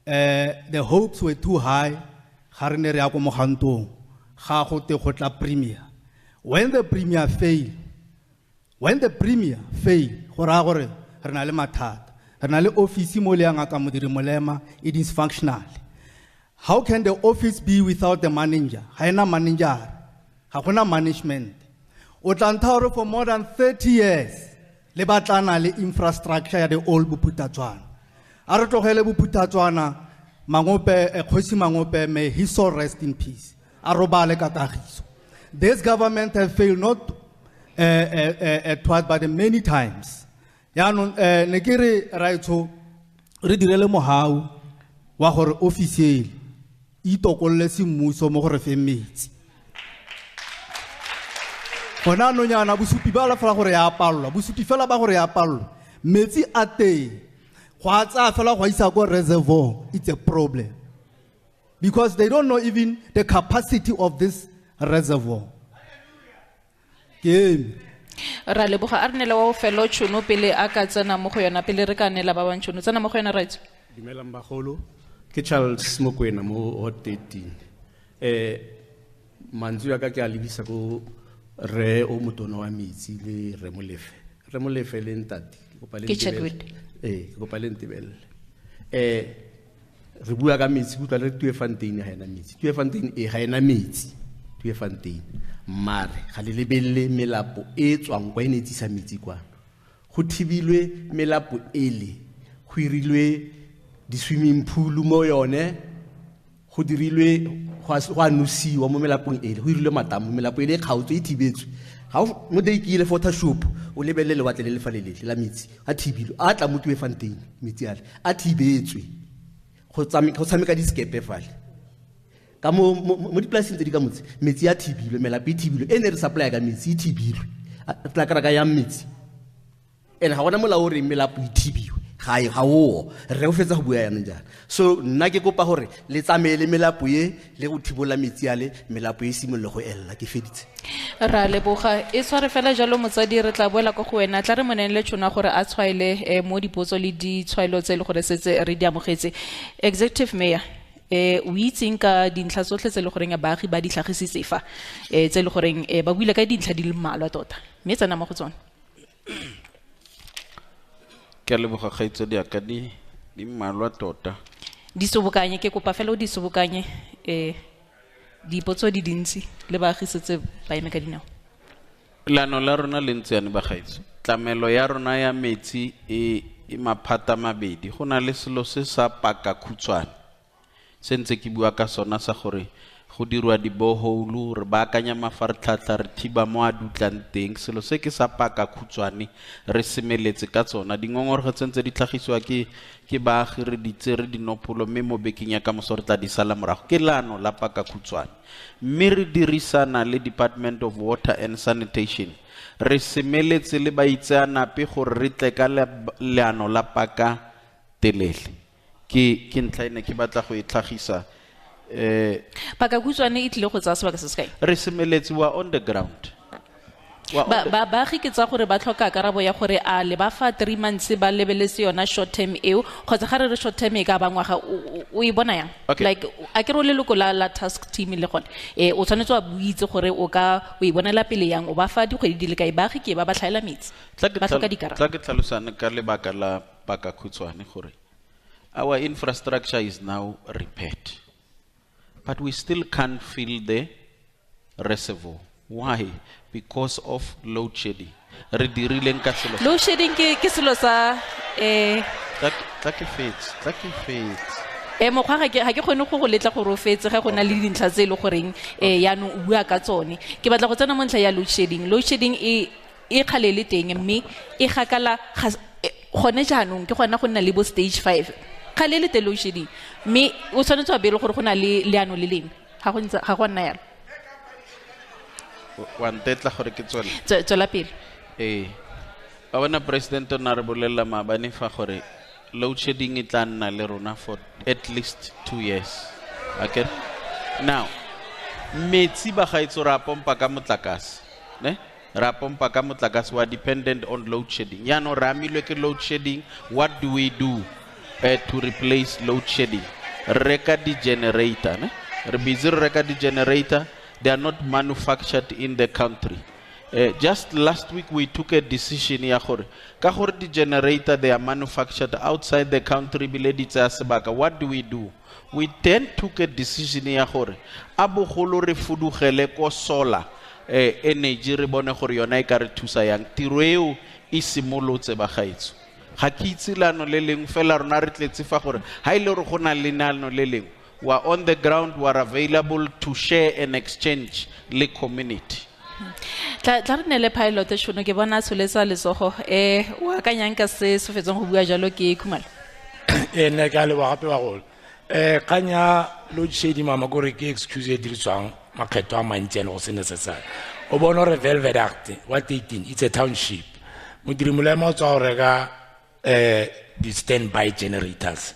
the hopes were too high ga re ne re ya ko mogantong ga go te go tla premier when the premier fail go ra gore re na le mathata re na le office mo le yang ka modiri molema it is functional. How can the office be without the manager? Ha ena manager, ha gona management. O tla for more than 30 years le batlana le infrastructure ya the old Boputatswana. A re tlogele Boputatswana Mangope Kgosi Mangope may his soul rest in peace. A robale ka kagiso. This government has failed not twice but many times. Ya no ne ke re raitso re direle mohau wa gore official itokolle semmuso mo gore fe metsi gona no nyana bosupi ba la fela gore ya apallwa bosupi fela ba gore ya apallwa metsi a teng go a tsa fela go isa go reservoir. It's a problem because they don't know even the capacity of this reservoir. Ra leboga a re ne le wa ofelo tšhono pele a ka tsena mo go yona pele re ka nela ba bang tšhono tsena mo go yona right. Dumelang bagolo ke Charles Mokwena mo hot 13 manzu ya ka ke a lebisa ko re o motono wa metsi le re molefe le ntati go pa le go pa le ntebelle re bua ka metsi go tla le Tweefontein ha ena metsi Tweefontein ga ena metsi Tweefontein mare ga le lebelle melapo e tswang kwa enetsisa metsi kwa go thibilwe melapo ele go irilwe di swimming pool mo yone go dirilwe go anusiwa mo melapong ele go irilwe matamo melapo ele kgaotso e thibetswe ga mo deikile photoshop o lebelle le watle le falelele la metsi a thibilwe a tla mo Tweefontein metsi ale a thibetswe go tshameka di skepe fale ka mo diplaseng tse di ka motse metsi a thibilwe melapo e thibilwe ene re supply ka metsi e thibilwe tla ka ya metsi ene ga gona molao re melapo e thibilwe ga o re o fetsa go bua yana jana so nna ke kopa gore le tsamele melapo ye le go thibola metsi ale melapo e simololle go ella ke feditse ra leboga e sware fela jalo motsadi re tla boela go wena tla re moneng le tšhona gore a tshwaile mo dipotso le ditshwaelo tse le gore setse re di amogetse executive mayor o itseng ka dintlha tsotlhe tse le goreng baagi ba di tlhagisitse fa tse le goreng ba buile ka dintlha di le mmalwa tota mme tsena mo go tsone ke leboga kgaitsedi ya ka di mmalwa tota di sobokanye ke kopa fela o di sobokanye dipotso di dintsi le baagisetse ba eme ka dinao lano la rona le ntse yana bagaitso tlamelo ya rona ya metsi e maphata mabedi go na le selo se sa paka khutshwane se ntse ke bua ka sona sa gore go dirwa diboholu re baakanya mafartlhatlha re thiba mo a dutlang teng selo se ke sa paka khutshwane re semeletse ka tsona dingongorego tse ntse di tlhagisiwa ke baagi re ditse re dinopolo mme mo bekeng ya ka moso re tla di sala morago ke lano la paka khutshwane mme re dirisana le Department of Water and Sanitation re semeletse le baitseanape gore re tle ka leano la paka telele ke ntlha ene ke batla go e tlhagisa paka khutshwane e tlile go tsaya sebaka se se kae re semeletse wa on the ground baagi ke tsa gore ba tlhoka karabo ya gore a le ba fa 3 months ba lebeletse yona short term eo kgotsa ga re short term e ka bangwaga o e bona yang like a ke ro leloko la task team le gone o tshwanetse wa buitse gore o ka o e bonela pele yang o ba fa dikgwedi di le kae baagi ke ba tlhaela metsi ba tlhoka dikarabo tla ke tlhalosana ka lebaka la paka khutshwane gore our infrastructure is now repaired but we still can't fill the reservoir why because of load shedding re dirileng ka selo load shedding ke selo sa tla ke fetse mokgwa ga ke kgone go letla gore o fetse ga go na le dintlha tse le goreng yaanong o bua ka tsone ke batla go tsena mo ntlha ya load shedding e kgalele teng mme e gakala gone jaanong ke gona go nna le bo stage 5 kgalele te load shedding mme o tshwanetse wa bele gore go na le leano le leng ga go nna yalo wa ntetla gore ke tsone tswela pele ba bona president o na re bolelela maabane fa gore load shedding e tla nna le rona for at least 2 years okay now metsi ba gaitso ra pompa ka motlakase ne ra pompa ka motlakase wa dependent on load shedding ya no ra amilwe ke load shedding what do we do to replace load shedding reka di generator ne re busy reka di generator they are not manufactured in the country just last week we took a decision ya gore ka gore di generator they are manufactured outside the country bile di tsa sebaka what do we then took a decision ya gore a bogolo re fudugele ko solar energy re bone gore yona e ka re thusa yang tiro eo e simolotse ba gaitso ga ke itse lano le leng fela rona re tletse fa gore ha ile re gona le nano le leng we are on the ground we are available to share and exchange le community tla re ne le pilot shono ke bona tsholetsa letsogo wa ka nyang ka se fetsong go bua jalo ke Khumalo ne ka le wa gape wa go kanya load shedding mama gore ke excuse e diritswang makgetho a mantsi go se necessary o bona re Velvet Act what 18 it's a township modiri molemo o tswa go reka di standby generators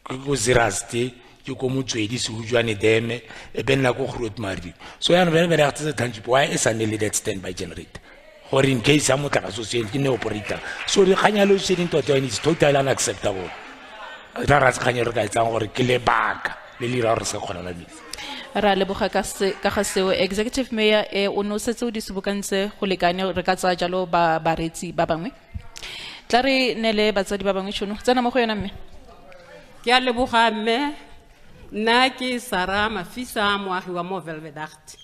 go ziraste ke ko Motsweding se utswane deme e benna go Grootmarie so yana Velvet Act se township why is an that standby generator or in case ya motla associate ke ne operator so di kanya lo shedding tota is totally unacceptable ra ra kanya re ka etsang gore ke le baka le lira re se khona la bitse ra leboga ka ga seo executive mayor o no setse o di sebokantse go lekane re ka tsa jalo ba baretsi ba bangwe tla re nele batsadi ba bangwe tšhono tsena mo go yona mme ke a leboga mme nna ke Sara Mafisa moagi wa mo Velvet Act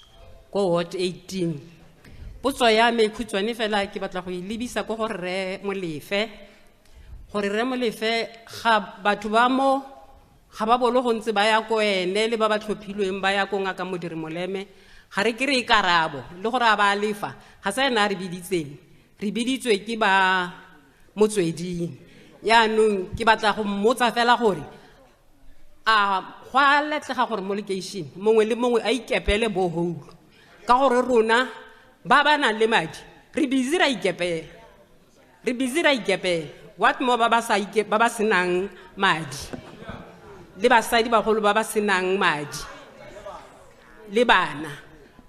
ko Ward 18 potso ya me khutshwane fela ke batla go ilebisa go gore re molefe ga batho ba mo ga ba bolo go ntse ba ya ko ene le ba ba tlhophilweng ba ya ko ngaka modiri moleme ga re kere ikarabo le gore a ba lefa ga sa ena re biditswe ke ba Motsweding yaanong ke batla go mmotsa fela gore a go a letlega gore mo location mongwe le mongwe a ikepele boholo ka gore rona ba ba nang le madi re busy ra ikepela what mo ba ba senang madi le basadi bagolo ba ba senang madi le bana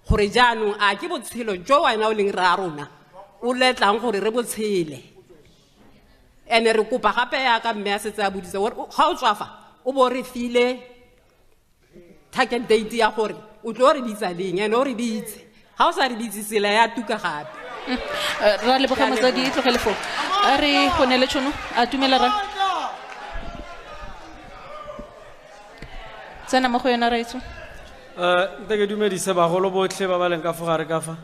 gore jaanong a ke botshelo jo wena o leng ra rona o letlang gore re botshele ene re kopa gape ya ka mme a setse a boditse gore ga o tswafa o bo re file target date ya gore o tlo re bitsa leng ene o re bitse ga o sa re bitse sela ya tuka gape ra leboga motsadi e tlogele fo a re go ne le tšhono a tumela ra tsena mo go yona raitso nte ke dumedise bagolo botlhe ba ba leng ka fogare ka fa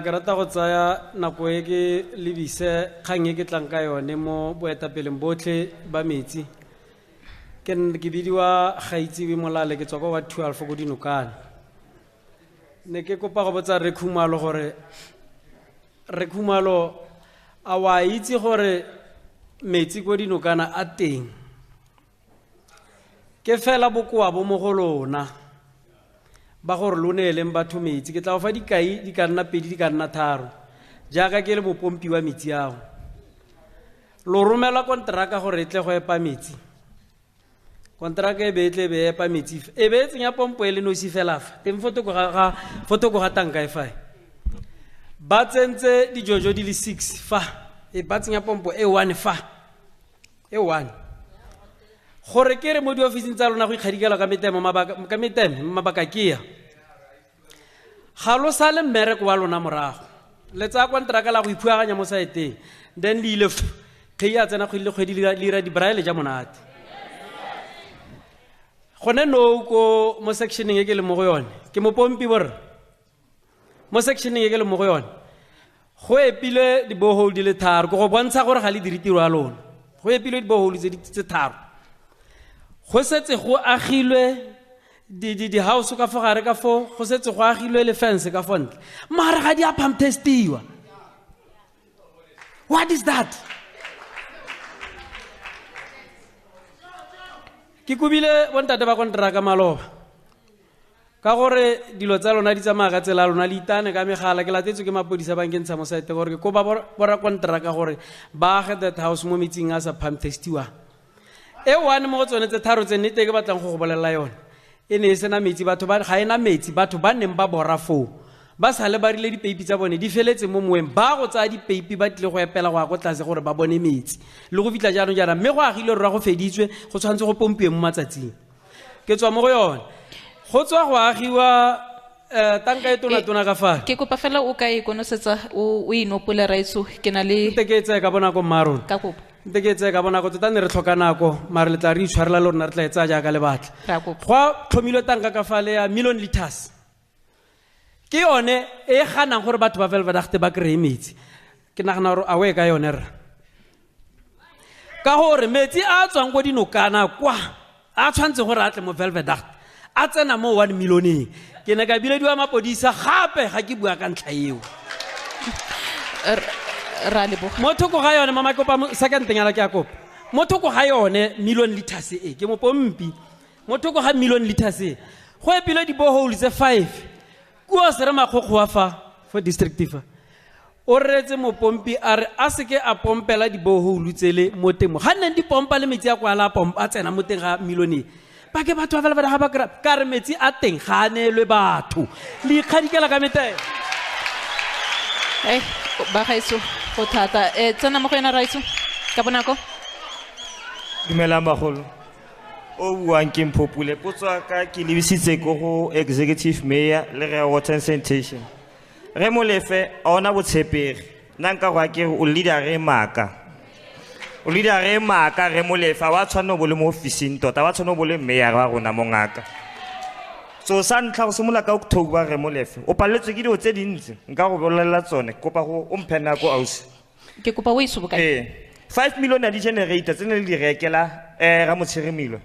ke rata go tsaya nako e ke lebise kgang e ke tlang ka yone mo boetapeleng botlhe ba metsi ke bidiwa Gaitsewe Molale ke tswa ko wa 12 go dinokana ne ke kopa go botsa Re Khumalo gore Re Khumalo a wa itse gore metsi go dinokana a teng ke fela bokoa bo mo go lona ba gore lo neeleng batho metsi ke tla go fa dikai di ka nna 2 di ka nna 3 jaaka ke le mopompi wa metsi ao lo romela kontraka gore tle go epa metsi kontraka e be tle be epa metsi e be tsenya pompo e le nosi fela fa teng foto go ga tanka e fa ba tsentse dijojo di le 6 fa e ba tsenya pompo e 1 fa e 1 gore ke re mo di ofising tsa lona go ikgadikela ka metemo mabaka ke ya ga lo sa le mmereko wa lona morago le tsa kontraka la go iphuaganya mo saeteng then le ile ke ya tsena kgwedi le ira di braille ja monate gone no ko mo sectioning e ke le mo go yone ke mo pompi bor mo sectioning e ke le mo go yone go epile di bohole di le 3 go bontsha gore ga le diritiro a lona go epile di bohole tse 3 go setse go agilwe di house ka fogare ka fo go setse go agilwe le fence ka fontle mara ga di a pump testiwa what is that ke kubile bontate ba kontraka maloba ka gore dilo tsa lona di tsamaya ka tsela lona le itane ka megala ke latetswe ke mapodisa ba nkentsha mo site gore ke ko ba bora kontraka gore ba age that house mo metsing a sa pump testiwa e 1 mo go tsone tse 3 tse nnete ke batlang go bolela yone e ne e sena metsi batho ba ga ena metsi batho ba neng ba bora fo ba sa le ba rile dipeipi tsa bone di feletse mo moeng ba go tsa dipeipi ba tle go epela go a go tlase gore ba bone metsi le go fitla jaanong jaana mme go agile rra go feditswe go tshwantse go pompiwe mo matsatsing ke tswa mo go yone go tswa go agiwa tanka e tona ka fa ke kopa fela o ka ikonosetsa o inopole raitso ke na le nte ke tsaya ka bona go maron ka kopa nte ke tsaya ka bona go tota ne re tlhoka nako mare le tla re itshwarela le rona re tla e tsaya jaaka le batla go tlhomilwe tanka ka fa le ya million liters ke yone e ganang gore batho ba Velvedagte ba kry metsi ke nagana gore a we ka yone re ka gore metsi a tswang go dinokana kwa a tshwantse gore a tle mo Velvedagte a tsena mo 1 millioneng ke ne ka bilediwa mapodisa gape ga ke bua ka ntlha eo ra leboga mo thoko ga yone mama kopa second nyala ke a kopa mo thoko ga yone million liters e ke mo pompi mo thoko ga million liters e go epile di borehole tse 5 kua sere makgokgo wa fa for districtiva o retse mo pompi a re a seke a pompela di borehole tsele mo teng ga nne di pompa le metsi a kwala pompa a tsena mo teng ga million ba ke batho ba fela ba ka re metsi a teng ga anelwe batho le ikgadikela ka meteng ba gaetso go thata tsena mo go yena raitso ka bonako dumelang bagolo o buang ke Mpopule potswa ka ke lebisitse ko go executive mayor le re water and sanitation re molefe a ona botshepegi nna nka go ke o leader re maaka re molefe wa tshwanno bo le mo officing tota wa tshwanno bo le mayor wa rona mo ngaka so sa ntlha go simolola ka October re molefe o paletswe ke dilo tse dintsi nka go bolelela tsone kopa go o mphe nako ausi ke kopa o iso bokae 5 million ya di-generator tse ne le di rekela ra Motshirimilo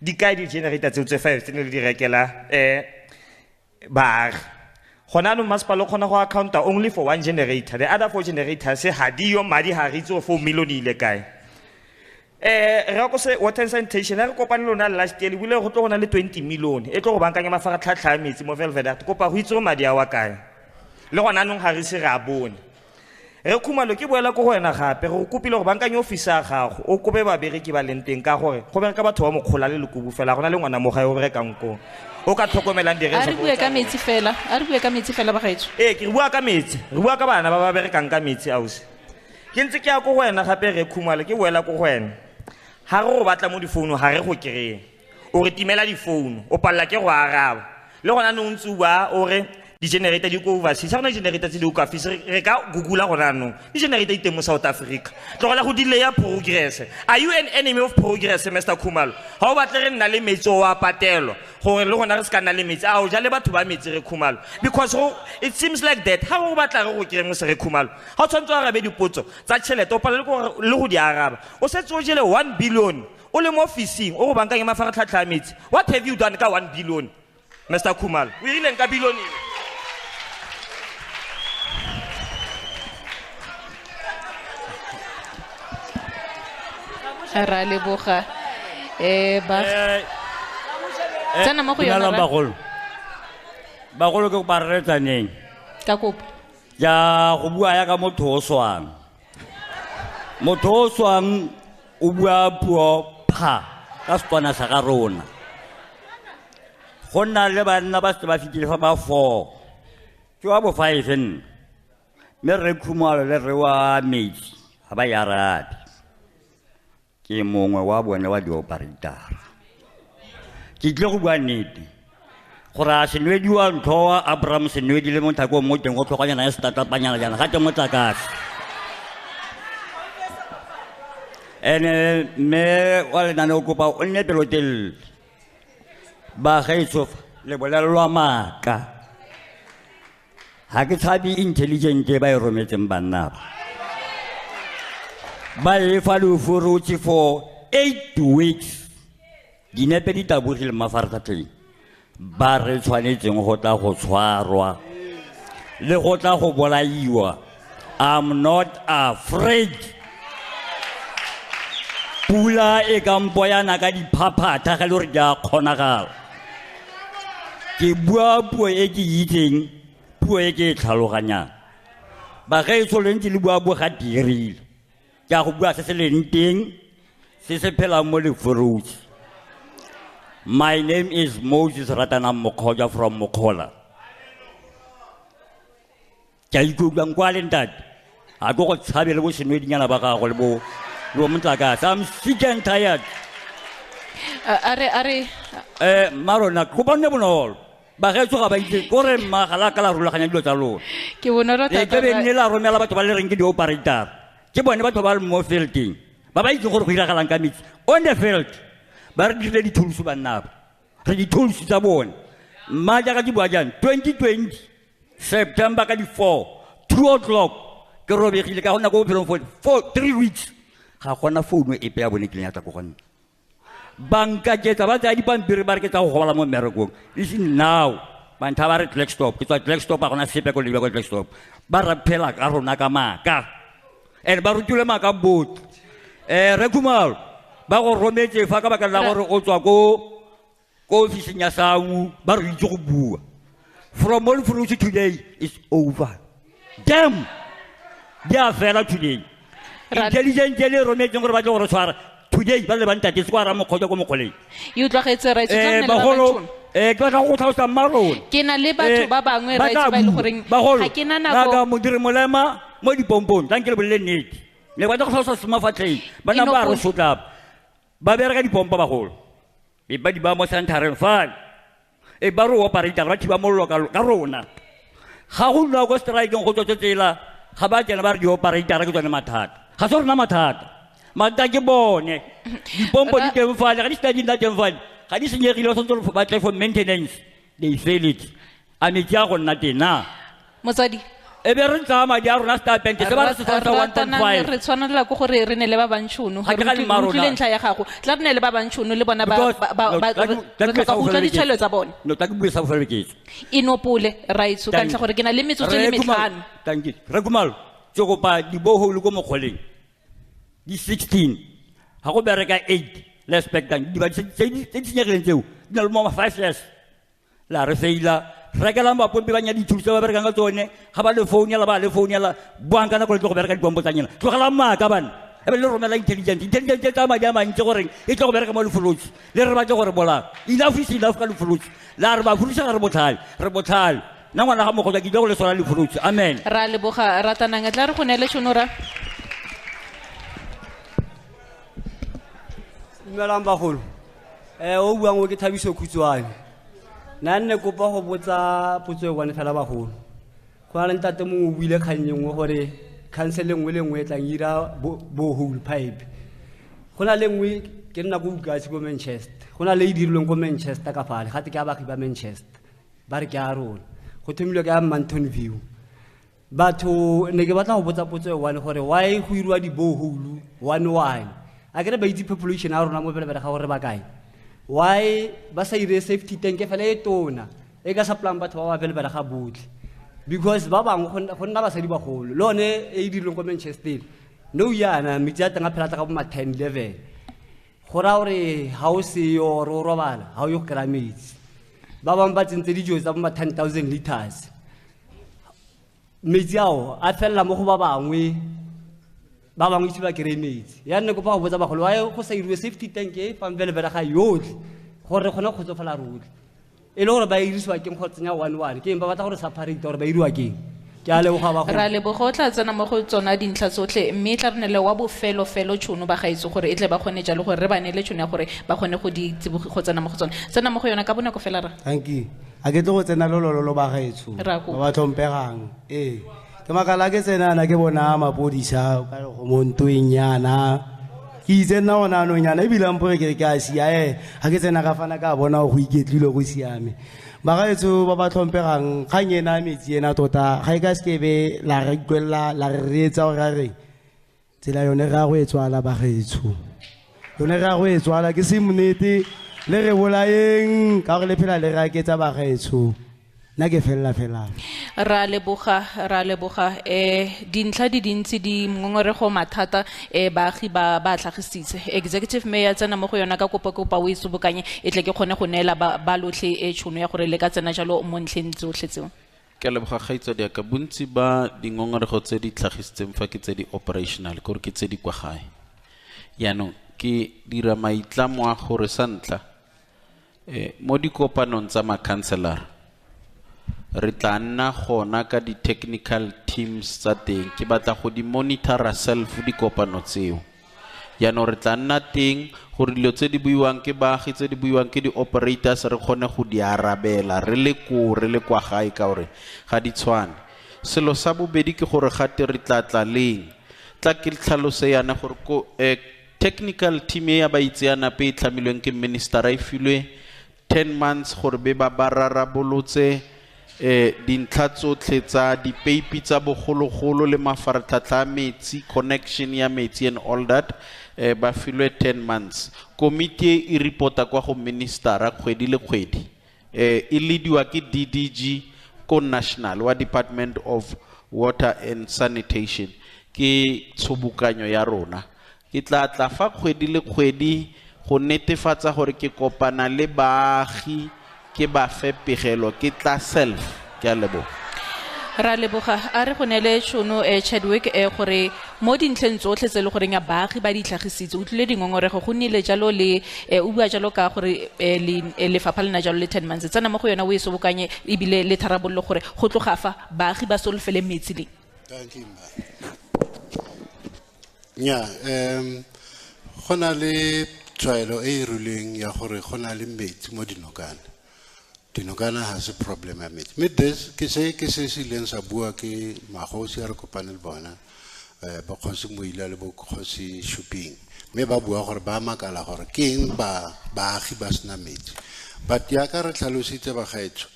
di kae di-generator tseo tse 5 tse ne le di rekela baagi gona no masepala o kgona go accounta only for 1 generator the other 4 generators ga diyo madi ga re itse go 4 million ile kae re go se water and sanitation re kopane lona last year le bule go tlo gona le 20 million e tlo go bankanya mafaratlhatlha a metsi mo Velvedagte kopa go itse go madi a wa kae le gona nong ga re se ra bone Re Khumalo ke boela go wena gape go kopile go bankanya office ya gago o kobe ba bereki ba leng teng ka gore go bereka batho ba mokgola le lekubu fela gona le ngwana mo gae o berekang ko o ka tlhokomelang di a re bue ka metsi fela ba gaetso ke bua ka metsi re bua ka bana ba ba berekang ka metsi ausi ke ntse ke ya go wena gape Re Khumalo ke boela go wena ha re go batla mo difounu ha re go kreye o re timela di-phone o palela ke go araba le gona no ntse o bua o re di-generator di ko overseas ga gona di-generator tse di ko afise re ka google gona anong di-generator di teng mo South Africa tlogela go delaya progress. Are you an enemy of progress, Mr. Khumalo? Ga o batle re nna le metsi o a patelwa gore le gona re se ka nna le metsi a o ja le batho ba metsi re Khumalo, because it seems like that ga o batla re go kere se re Khumalo ga o tshwanetse o arabe dipotso tsa tšhelete o palele le go di araba o setse o jele 1 billion o le mo officing o go bankang mafaratlhatlha a metsi. What have you done ka 1 billion, Mr. Khumalo? O irileng ka billion e? Ra leboga ba tsena mo go yona bagolo ke go pareletsaneng ka kopo ya go bua ya ka motho o swang o bua puo pha ka Setswana sa ga rona go nna le banna ba se ba fitile fa ba 4 ke wa bo 5 mme re Khumalo le re wa metsi ga ba ya rabi ke mongwe wa bone wa di-operator ke tle go bua nnete gore a senwedi wa ntho wa Abraham senwedi le mothako mo teng go tlhokanyana ya setatapanyana jana ga te motlakase ene me wa lenane o kopa o nne pelotelele ba gaetso le bolelelwa maaka ga ke tshabi intelligent ba e rometseng banna ba e fa Lehurutshe for 8 weeks dinepe di tabogile mafaratlhatlheng ba re tshwanetseng go tla go tshwarwa le go tla go bolaiwa. I'm not afraid. Pula e ka mpoyana ka diphaphatha ga le gore di a kgonagala ke bua puo e ke itseng puo e ke e tlhaloganyang bagaetso le ntse le bua bo ga dirile ke a go bua se se leng teng se se phelang mo Lehurutshe. My name is Moses Ratana Mokhoja from Mokhola. Ke a ikutlwang kwa le ntate a go go tshabele bo senwedinyana ba gago le bo motlakase. I'm sick and tired. Marona go bone bonolo bagaetso ga ba itse kore magala ka la rulaganya dilo tsa lona ke bona ra ke be nne la romela batho ba le reng ke di-operator ke bone batho ba le mo fielding ba ba itse gore go iragalang ka metsi on the field ba re dirile di-tools bannabo re di-tools tsa bone mma jaaka ke bua jang 2020 September ka di-4 2 o'clock ke robegile ka gona ko bophelong for 3 weeks ga gona founu epe ya bone ke leng ya tla ko gonna banka ketsa ba tsaya dipampiri ba re ke tsa go gobala mo mmerekong listen now bantha ba re Blackstop ke tswa Blackstop a gona sepe ko lebile ko Blackstop ba ra phela ka rona ka maaka ene ba rutile maaka bot re Khumalo ba go rometse fa ka baka la gore o tswa ko ofising ya SAU ba re itse go bua from all Lehurutshe today is over. Damn dia fela today intelligent le rometse gore ba tlo gore tshwara today ba le bantate se kwa ra Mokhoja ko Mokholeng you tlogetse ra itse tsone le bagolo ke tla go tlhalosa marona ke na le batho ba bangwe ra itse ba ile goreng ga ke na nako ga modiri molema mo dipompong tla nke le bolle nnete le ba tla go tlhalosa semafatlheng bana ba re sotla ba bereka dipompa bagolo e ba di ba mo santareng fa e ba ro operator ba thiba mollo ka rona ga go nna go strike go tsetsela ga ba tsena ba re di operator ke tsone mathata ga se rona mathata mata ke bone dipompo di teng fale ga di sta di nna teng fale ga di senyegile so ntse ba tle for maintenance they fail it a metsi a go nna teng na motsadi e be re tsa madi a rona sta pente se ba re se tsa 1.5 re tshwanela go gore re ne le ba bantšhono gore re tlile ntlha ya gago tla re ne le ba bantšhono le bona ba re tla go tla ditshelo tsa bone no tla ke bua sa go feleketse inopole ra itse ka ntlha gore ke na le metsotso le metlhano thank you re Khumalo tse go pa di boholo go Mokholeng di 16 ha go bereka 8 le expectant di ba tse di senyegileng tseo di na le mo 5 years la re feila re ka lamba pompe ba nya di thusa ba bereka nga tsone ga ba le phone ya la ba le phone ya la buang kana go le go bereka di pompo tsa nyena tlogela maaka bana e be le romela intelligent tsa madi a mantse gore e tlo go bereka mo Lehurutshe le re ba tlo gore bola enough is enough ka Lehurutshe la re ba furusa re botlhale na ngwana ga Mokhoja ke go le sona Lehurutshe amen ra leboga ratanang tla re go nele tshonora Dumelang bagolo o buang o ke Thabiso Khutswane nna nne kopa go botsa potso e one fela bagolo go na le ntate mongwe o buile kgang nngwe gore council nngwe le nngwe e tlang ira borehole pipe go na le nngwe ke nna go ukatse ko Manchester go na le e dirilweng ko Manchester ka fale gate ke a baagi ba Manchester ba re ke a rona go thomilwe ka Mountain View batho ne ke batla go botsa potso e one gore why go irwa di borehole one a kere ba itse population a rona mo belebele ga gore ba kae why ba sa ire safety tank e fela e tona e ka sa plan batho ba ba belebele ga botlhe because ba bangwe go nna basadi bagolo le one e dirilweng ko Manchester no yana metsi a teng a phela ka bo ma 10 level go ra gore ha o se yo ro robala ha o yo kra metsi ba bang ba tsentse dijo tsa bo ma 10,000 liters metsi ao a fella mo go ba bangwe itse ba kere metsi ya nne go pa go botsa bagolo wa go sa irwe safety tank e fa mbelebele ga yotlhe gore gone go tsofala ruri e le gore ba irisiwa ke go tsenya 11 ke ba batla gore separate gore ba iriwa ke a leboga bagolo ra leboga o tla tsena mo go tsona dintlha tsotlhe mme tla re ne le wa bofelo tšhono ba gaetso gore e tle ba kgone jalo gore re ba nele tšhono ya gore ba kgone go di tsiboge go tsena mo go tsona tsena mo go yona ka bonako fela ra thank you a ke tlo go tsena lololo ba gaetso ba ba tlhompegang ke makala ke tsenana ke bona mapodisa ka go mo ntweng yana ke itse nna gona anong yana ebile mpore ke a sia ga ke tsena ka fana ka bona go iketlile go siame bagaetso ba ba tlhompegang kgang ena metsi ena tota ga e ka sekebe la re kwella la re reetsa gore a re tsela yone re a go e tswala bagaetso yone re a go e tswala ke se monete le re bolaeng ka gore le phela le re aketsa bagaetso nna ke fela ra leboga dintlha di dintsi di ngongorego mathata baagi ba tlhagisitse executive mayor tsena mo go yona ka kopa o isobokanye e tle ke kgone go neela ba lotlhe tšhono ya gore le ka tsena jalo mo ntlheng tsotlhe tseo ke leboga gaitso dia ka bontsi ba dingongorego tse di tlhagisitseng fa ke tse di operational gore ke tse di kwa gae yaanong ke dira maitlamo a gore sa ntlha mo dikopanong tsa makhanselara re tla nna gona ka di technical teams tsa teng ke batla go di monitora self di kopano tseo yaanong re tla nna teng gore dilo tse di buiwang ke baagi tse di buiwang ke di operators re kgone go di arabela re le kwa gae ka gore ga di tshwane selo sa bobedi ke gore gate re tla leng tla ke tlhalose yana gore ko technical team ya ba itseana pe itlhamilweng ke minister a ifilwe 10 months gore be ba rarabolotse dintlha tsotlhe tsa dipeipi tsa bogologolo le mafaratlhatlha a metsi connection ya metsi and all that ba filwe 10 months committee e reporta kwa go ministera kgwedi le kgwedi e leadiwa ke DDG ko national wa Department of Water and Sanitation ke tshobukanyo ya rona ke tla fa kgwedi le kgwedi go netefatsa gore ke kopana le baagi ke ba fe pegelo ke tla self ke a leboga ra leboga a re go nele tšhono Chadwick gore mo dintlheng tsotlhe tse le goreng ya baagi ba di tlhagisitse o tlile dingongorego go nnile jalo le o bua jalo ka gore lefapha le na jalo le 10 months tsena mo go yona o e sobokanye ebile le tharabollo gore go tloga fa baagi ba solofele metsi le thank you nya gona le tshwaelo e rileng ya gore gona le metsi mo dinokana has a problem ya metsi middes ke se sileng sa bua ke magosi a re kopane le bona bokgosi moila le bokgosi shopping me ba bua gore ba makala gore ke eng baagi ba sena metsi but ya ka re tlhalositse ba gaetso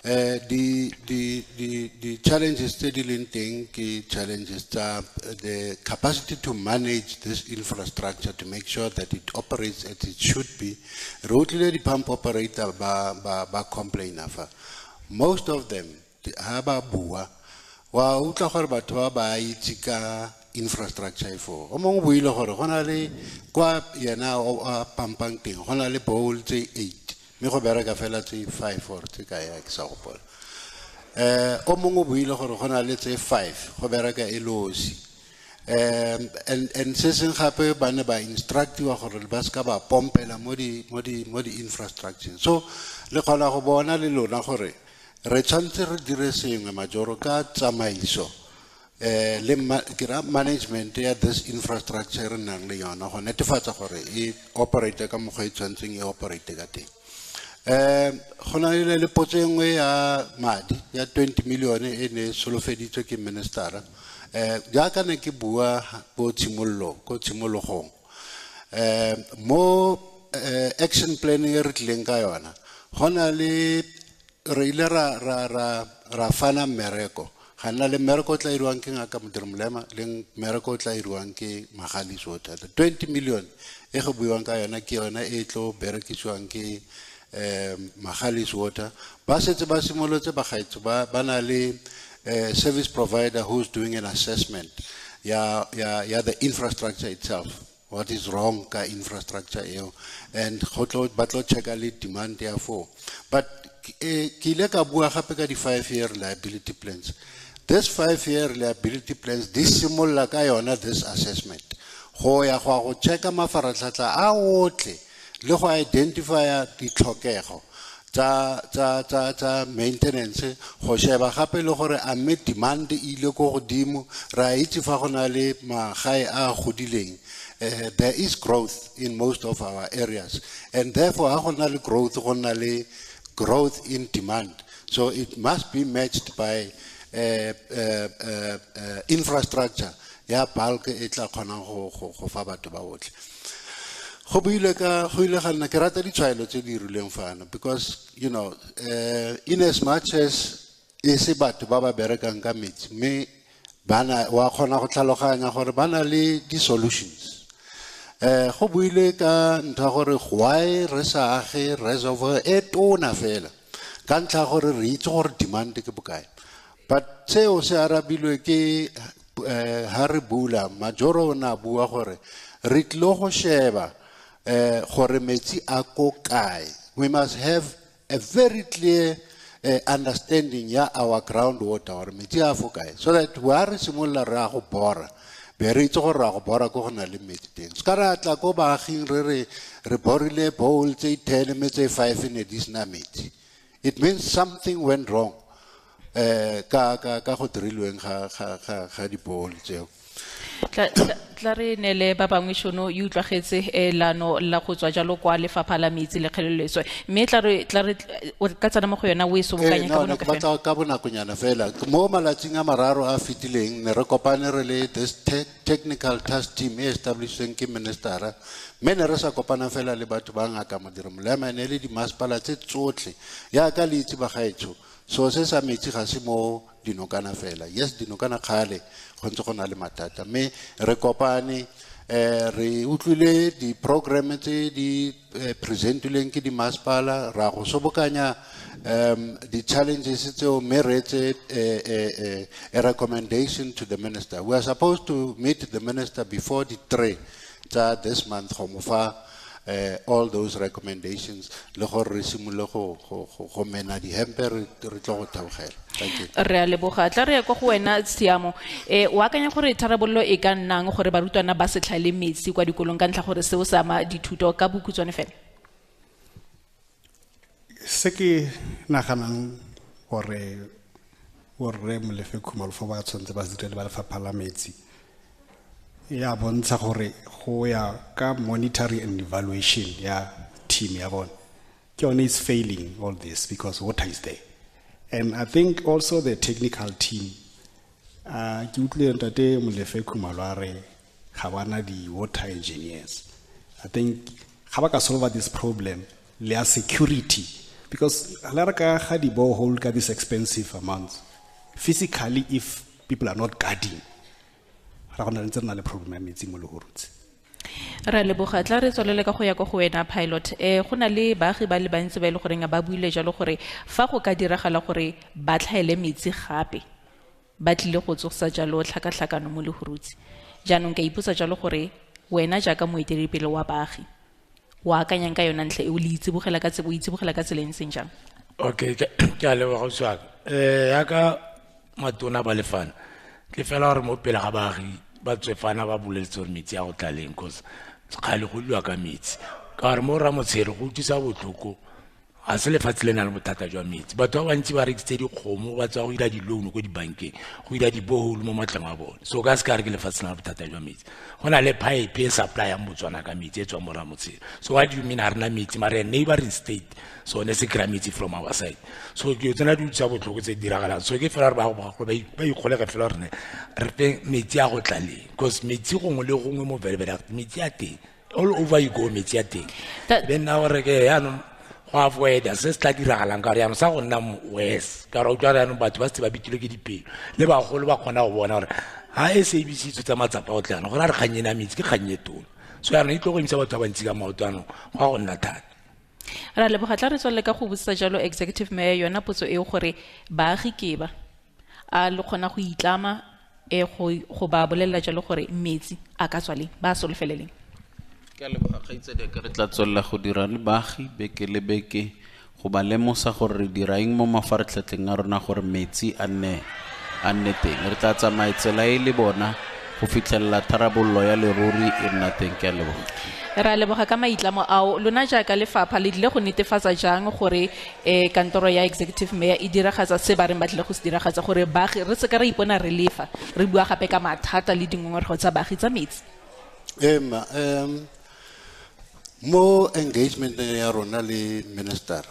the challenges tse di leng teng ke challenges tsa the capacity to manage this infrastructure to make sure that it operates as it should be re utlwile di pump operator ba complain afa most of them ha ba bua wa utla gore batho ba itse ka infrastructure ifo o mongwe buile gore gona le kwa yena a pampang teng gona le bowl tse 8 me go bereka fela tse 5 or tse ka ya ke sa go pola o mongwe buile gore gona le tse 5 go bereka elosi and se seng gape ba ne ba instructiwa gore ba ska ba pompela mo di infrastructure so le kgona go bona le lona gore re tshwantse re dire sengwe majoro ka tsamaiso le management ya this infrastructure re nang le yona go netefatsa gore e operate ka mokgwa e tshwantseng e operate ka teng. Go na le potso e nngwe ya madi ya 20 million e ne solofeditswe ke ministera. Jaaka ne ke bua ko tshimologong mo action plan e re tlileng ka yona go na le re ile ra fana mmereko ga nna le mmereko o tla iriwang ke ngaka Modiremolema le mmereko o tla iriwang ke Magalies Water. 20 million e go buiwang ka yona ke yona e tlo berekisiwang ke Magalies Water. Ba setse ba simolotse bagaetso ba na le service provider who's doing an assessment ya the infrastructure itself, what is wrong ka infrastructure eo, and ba tlo checka le demand ya for. But ke ile ka bua gape ka di 5-year liability plans. This 5-year liability plans di simolla ka yona this assessment go ya go checka mafaratlhatlha a otlhe le go identify ditlhokego tsa maintenance go sheba gape le gore a mme demand ile go godimo ra itse fa go na le magae a godileng. There is growth in most of our areas, and therefore ha go na le growth in demand, so it must be matched by infrastructure ya bulk e tla khona go fa batho ba botle. Go ile ga nna ke rata ditshwaelo tse di rileng fana because in as much as e se batho ba ba berekang ka metsi mme bana wa khona go tlhaloganya gore bana le di solutions. Go buile ka ntha gore why re sa age reservoir e tona fela ka ntlha gore re itse gore demand ke bokae, but seo se arabilwe ke ha re bula majoro na bua gore re tlo go sheba gore metsi a ko kae. We must have a very clear understanding ya our groundwater or metsi a fo kae, so that wa re simolla re a go bora be re itse gore ra go bora ko gona le metsi teng. Se ka ra tla ko baaging re borile bowl tse 10 metsi 5 ne di sena metsi. It means something went wrong ka go dirilweng ga di bowl tseo. Tla re nele ba bangwe tšhono e utlwagetse lano la go tswa jalo kwa lefapha la metsi le kgeleletswe mme tla re ka tsana mo go yona o e sobokanya ka bonako fela ka bonakonyana fela mo malatsing a mararo a fitileng ne re kopane re le this technical task team e establishweng ke ministera mme ne re sa kopana fela le batho ba ngaka Modiremolema ne le di masepala tse tsotlhe ya ka le itse bagaetsho so se sa metsi ga se mo dinokana fela. Yes, dinokana khale go ntse go na le matata mme re kopane re utlwile di program tse di presentileng ke di masepala ra go sobokanya the challenges tseo mme re etse a recommendation to the minister. We are supposed to meet the minister before the 3 this month go mo fa all those recommendations le gore re simole go mena di hempe re tlo go tabogela. Thank you. Re a leboga. Tla re go wena Siamo o akanya gore tharabollo e ka nnang gore barutwana ba se tlhale metsi kwa dikolong ka ntlha gore seo sa ma dithuto ka bokhutswane fela. Se ke naganang gore Molefe Khumalo fo ba tshwantse ba direle ba lefapha la metsi ya bontsha gore go ya ka monitoring and evaluation ya team ya bona ke yone is failing all this because water is there. And I think also the technical team ke utlwile ntate Molefe Khumalo a re ga bana di water engineers. I think ga ba ka solve this problem le ya security because la re ka ga di borehole ka this expensive amounts physically if people are not guarding ra gona ntse rena le problem ya metsi mo Lehurutshe. Ra leboga. Tla re tswelele ka go ya go wena pilot go na le baagi ba le bantsi ba ile goreng ba buile jalo gore fa go ka diragala gore ba tlhaele metsi gape ba tlile go tsogsa jalo tlhakatlhakano mo Lehurutshe. Jaanong ka ipotsa jalo gore wena jaaka moeteledipele wa baagi wa akanyang ka yona ntle e o le itsibogela ka tsela e ntseng jang? Okay, ke a leboga go ya ka matona ba lefana ke fela gore mo pele ga baagi ba tswefana ba boletse gore metsi a go tlaleng cause kgale go lwa ka metsi ka gore mo Ramotshele go utlwisa botlhoko a se lefatshe le na le bothata jwa metsi batho ba bantsi ba rekisitse dikgomo ba tswa go ira di-loan ko dibankeng go ira di-borehole mo matleng a bone so ka se ka re ke lefatshe le na le bothata jwa metsi go na le pipe e supplyang Botswana ka metsi e tswang mo Ramotsheng so what do you mean ha rena metsi mare neighboring state so ne se kry metsi from our side so ke tsena di utlwisa botlhoko tse di diragalang so ke fela re ba ikgolege fela gore re fe metsi a go tlaleng because metsi gongwe le gongwe mo Velvet metsi a teng all over you go metsi a teng then now re ke yaanong go avoida se se tla diragalang ka gore yaanong sa go nna west ka gore o tla yaanong batho ba setse ba bitilwe ke dipelo le bagolo ba kgona go bona gore ha SABC tsotsa matsapa o tleano gore a re kganye na metsi ke kganye tona so yaanong e tlo go emisa batho ba bantsi ka maoto anong go a go nna thata ra leboga tla re tswelele ka go botsa jalo executive mayor yona potso eo gore baagi ke ba a le kgona go itlama go ba bolelela jalo gore metsi a ka tswaleng ba solofeleleng ke leboga kgaitsedi ka re tla tswella go dira le baagi beke le beke go ba lemosa gore re dira eng mo mafaratlhatlheng a rona gore metsi a nne teng re tla tsamaya tsela e le bona go fitlhelela tharabololo ya leruri e nna teng ke leboga ra leboga ka maitlamo ao lona jaaka lefapha le dile go netefatsa jang gore kantoro ya executive mayor e diragatsa se ba reng ba tlile go se diragatsa gore baagi re se ka re ipona re lefa re bua gape ka mathata le dingongorego tsa baagi tsa metsi mo engagement ya rona le minister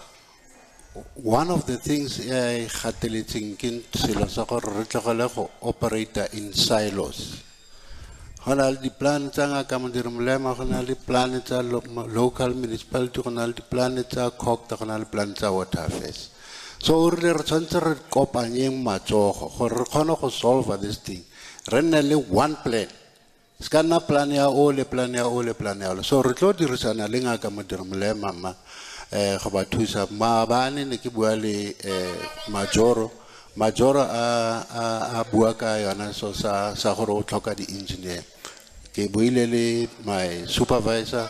one of the things I gateletseng ke selo sa gore re tlogele go operate in silos go na le di-plan tsa ngaka Modiremolema go na le plan tsa local municipality go na le di-plan tsa COGTA go na le plan tsa water affairs so re tshwanetse re kopanyeng matsogo gore re kgone go solve this thing re nne le one plan ska nna plan ya ole plan ya ole plan ya ole so re tlo dirisana le ngaka Modiremolema go ba thusa maabane ne ke bua le majoro a bua ka yona so sa gore o tlhoka di-engineer ke buile le my supervisor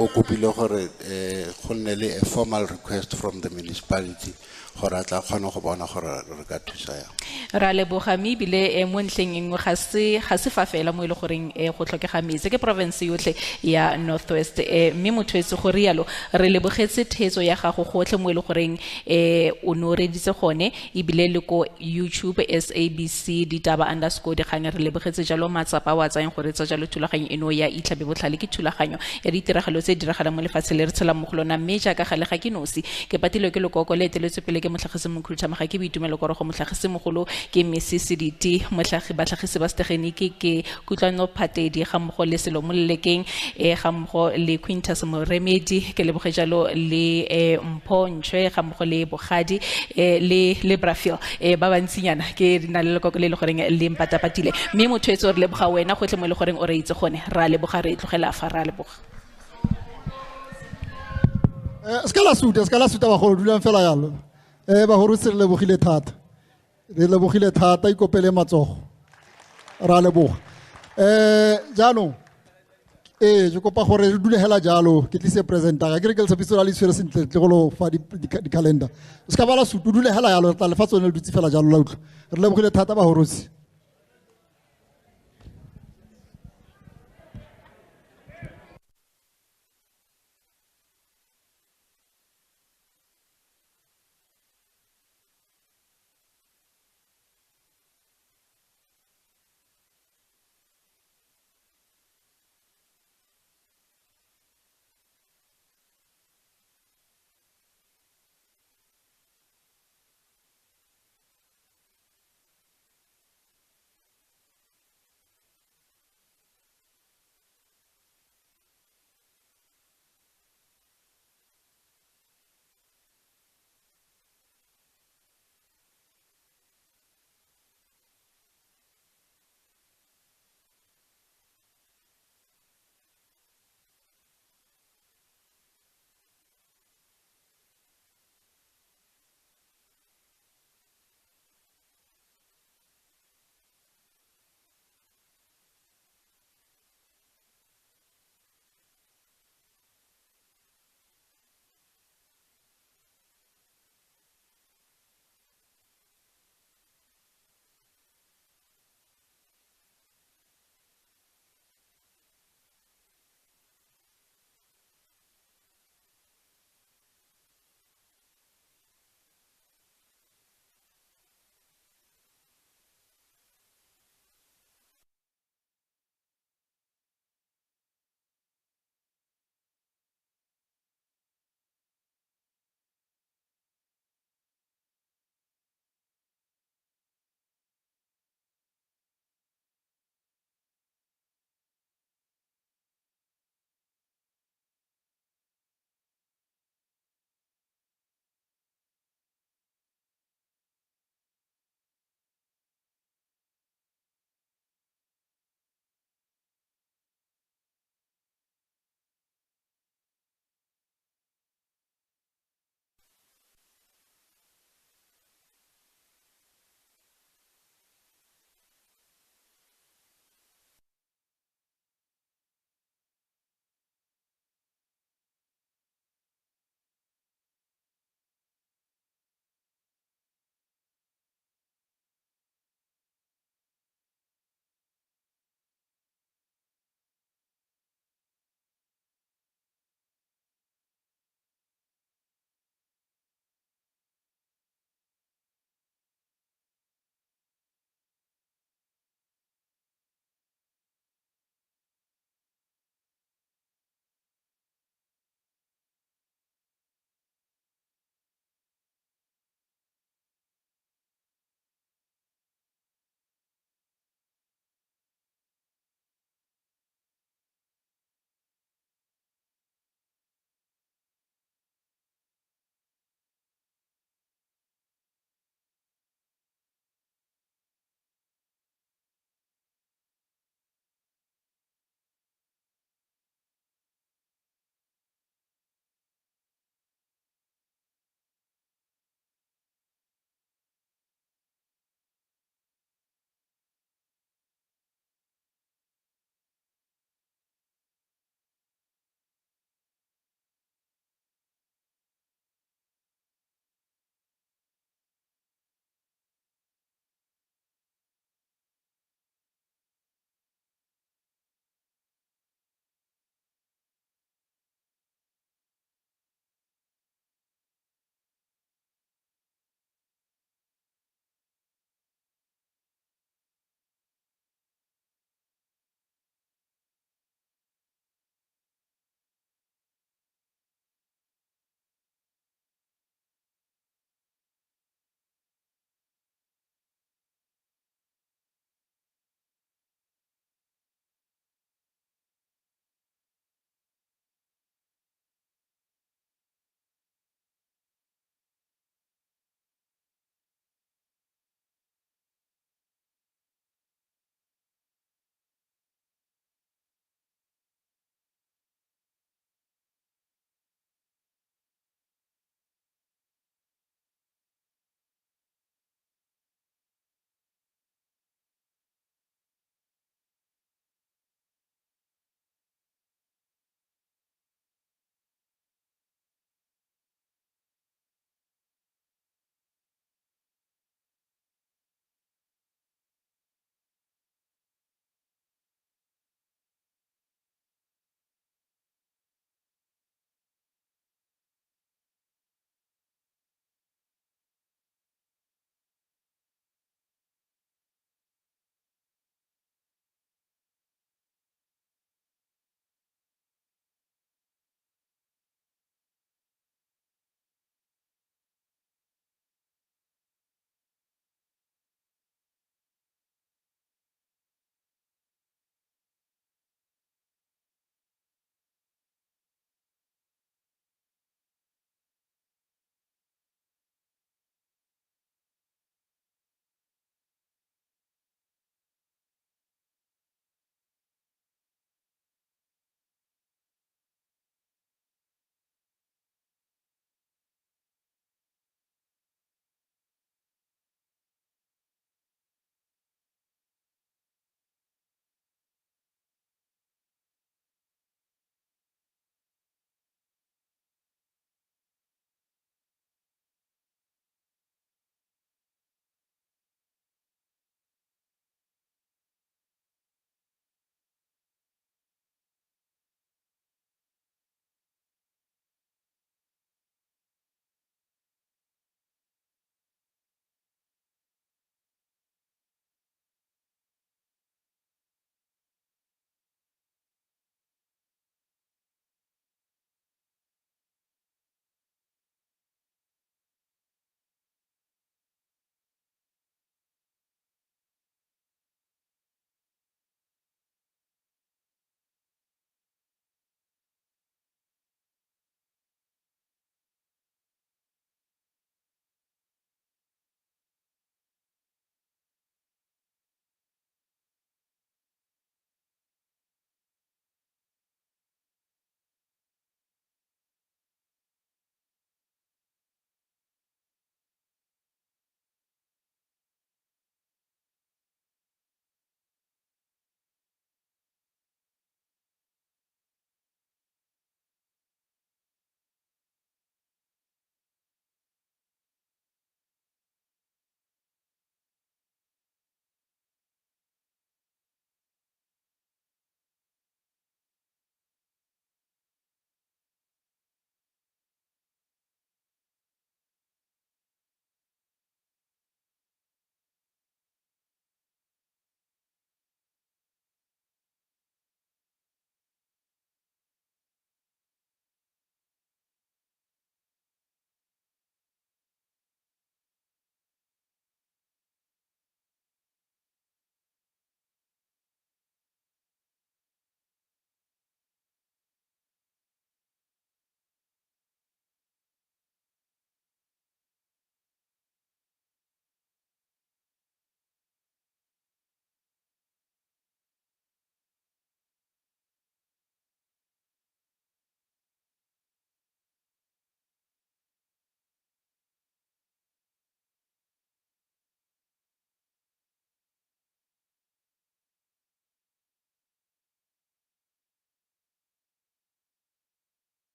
o kopile gore go nne le a formal request from the municipality gore a tla kgona go bona gore re ka thusa yang ra leboga mme ebile mo ntlheng engwe ga se fa fela mo e le goreng go tlhokega metsi ke province yotlhe ya Northwest mme motho etse go rialo re lebogetse theetso ya gago gotlhe mo e le goreng o no reditse gone ebile le ko YouTube SABC Ditaba_Dikgang re lebogetse jalo matsapa wa tsayang gore tsa jalo thulaganyo eno ya itlhabe botlhale ke thulaganyo ya ditiragalo tse diragalang mo lefatshe le re tshelang mo go lona mme jaaka gale ga ke nosi ke patilwe ke lekoko le eteletswe pele ke motlhagisi mokhutlhamaga ke boitumelo gore go motlhagisi mogolo ke Mrs Diti batlhagisi ba setegeniki ke Kutlwano Phatedi ga mmogo le Selo Mollekeng ga mmogo le Quintus Moremedi ke leboge jalo le Mphontshe ga mmogo le Bogadi le Brafil ba bantsinyana ke rina le lekoko le le goreng le mpatapatile mme motho etso re leboga wena gotlhe mo le goreng o re itse gone ra leboga re tlogela fa ra leboga skala suta ba go dulang fela yalo ba go re lebogile thata re lebogile thata ikopele matsogo ra leboga jaanong je kopa gore re dule hela jalo ke tlise presenta ga ke re ke le tsepiso la le tshwere sentle tle go lo fa di calendar se ka bala sutu dule hela jalo tla lefatso ne le dutse fela jalo la utlwa re lebogile thata ba go rotse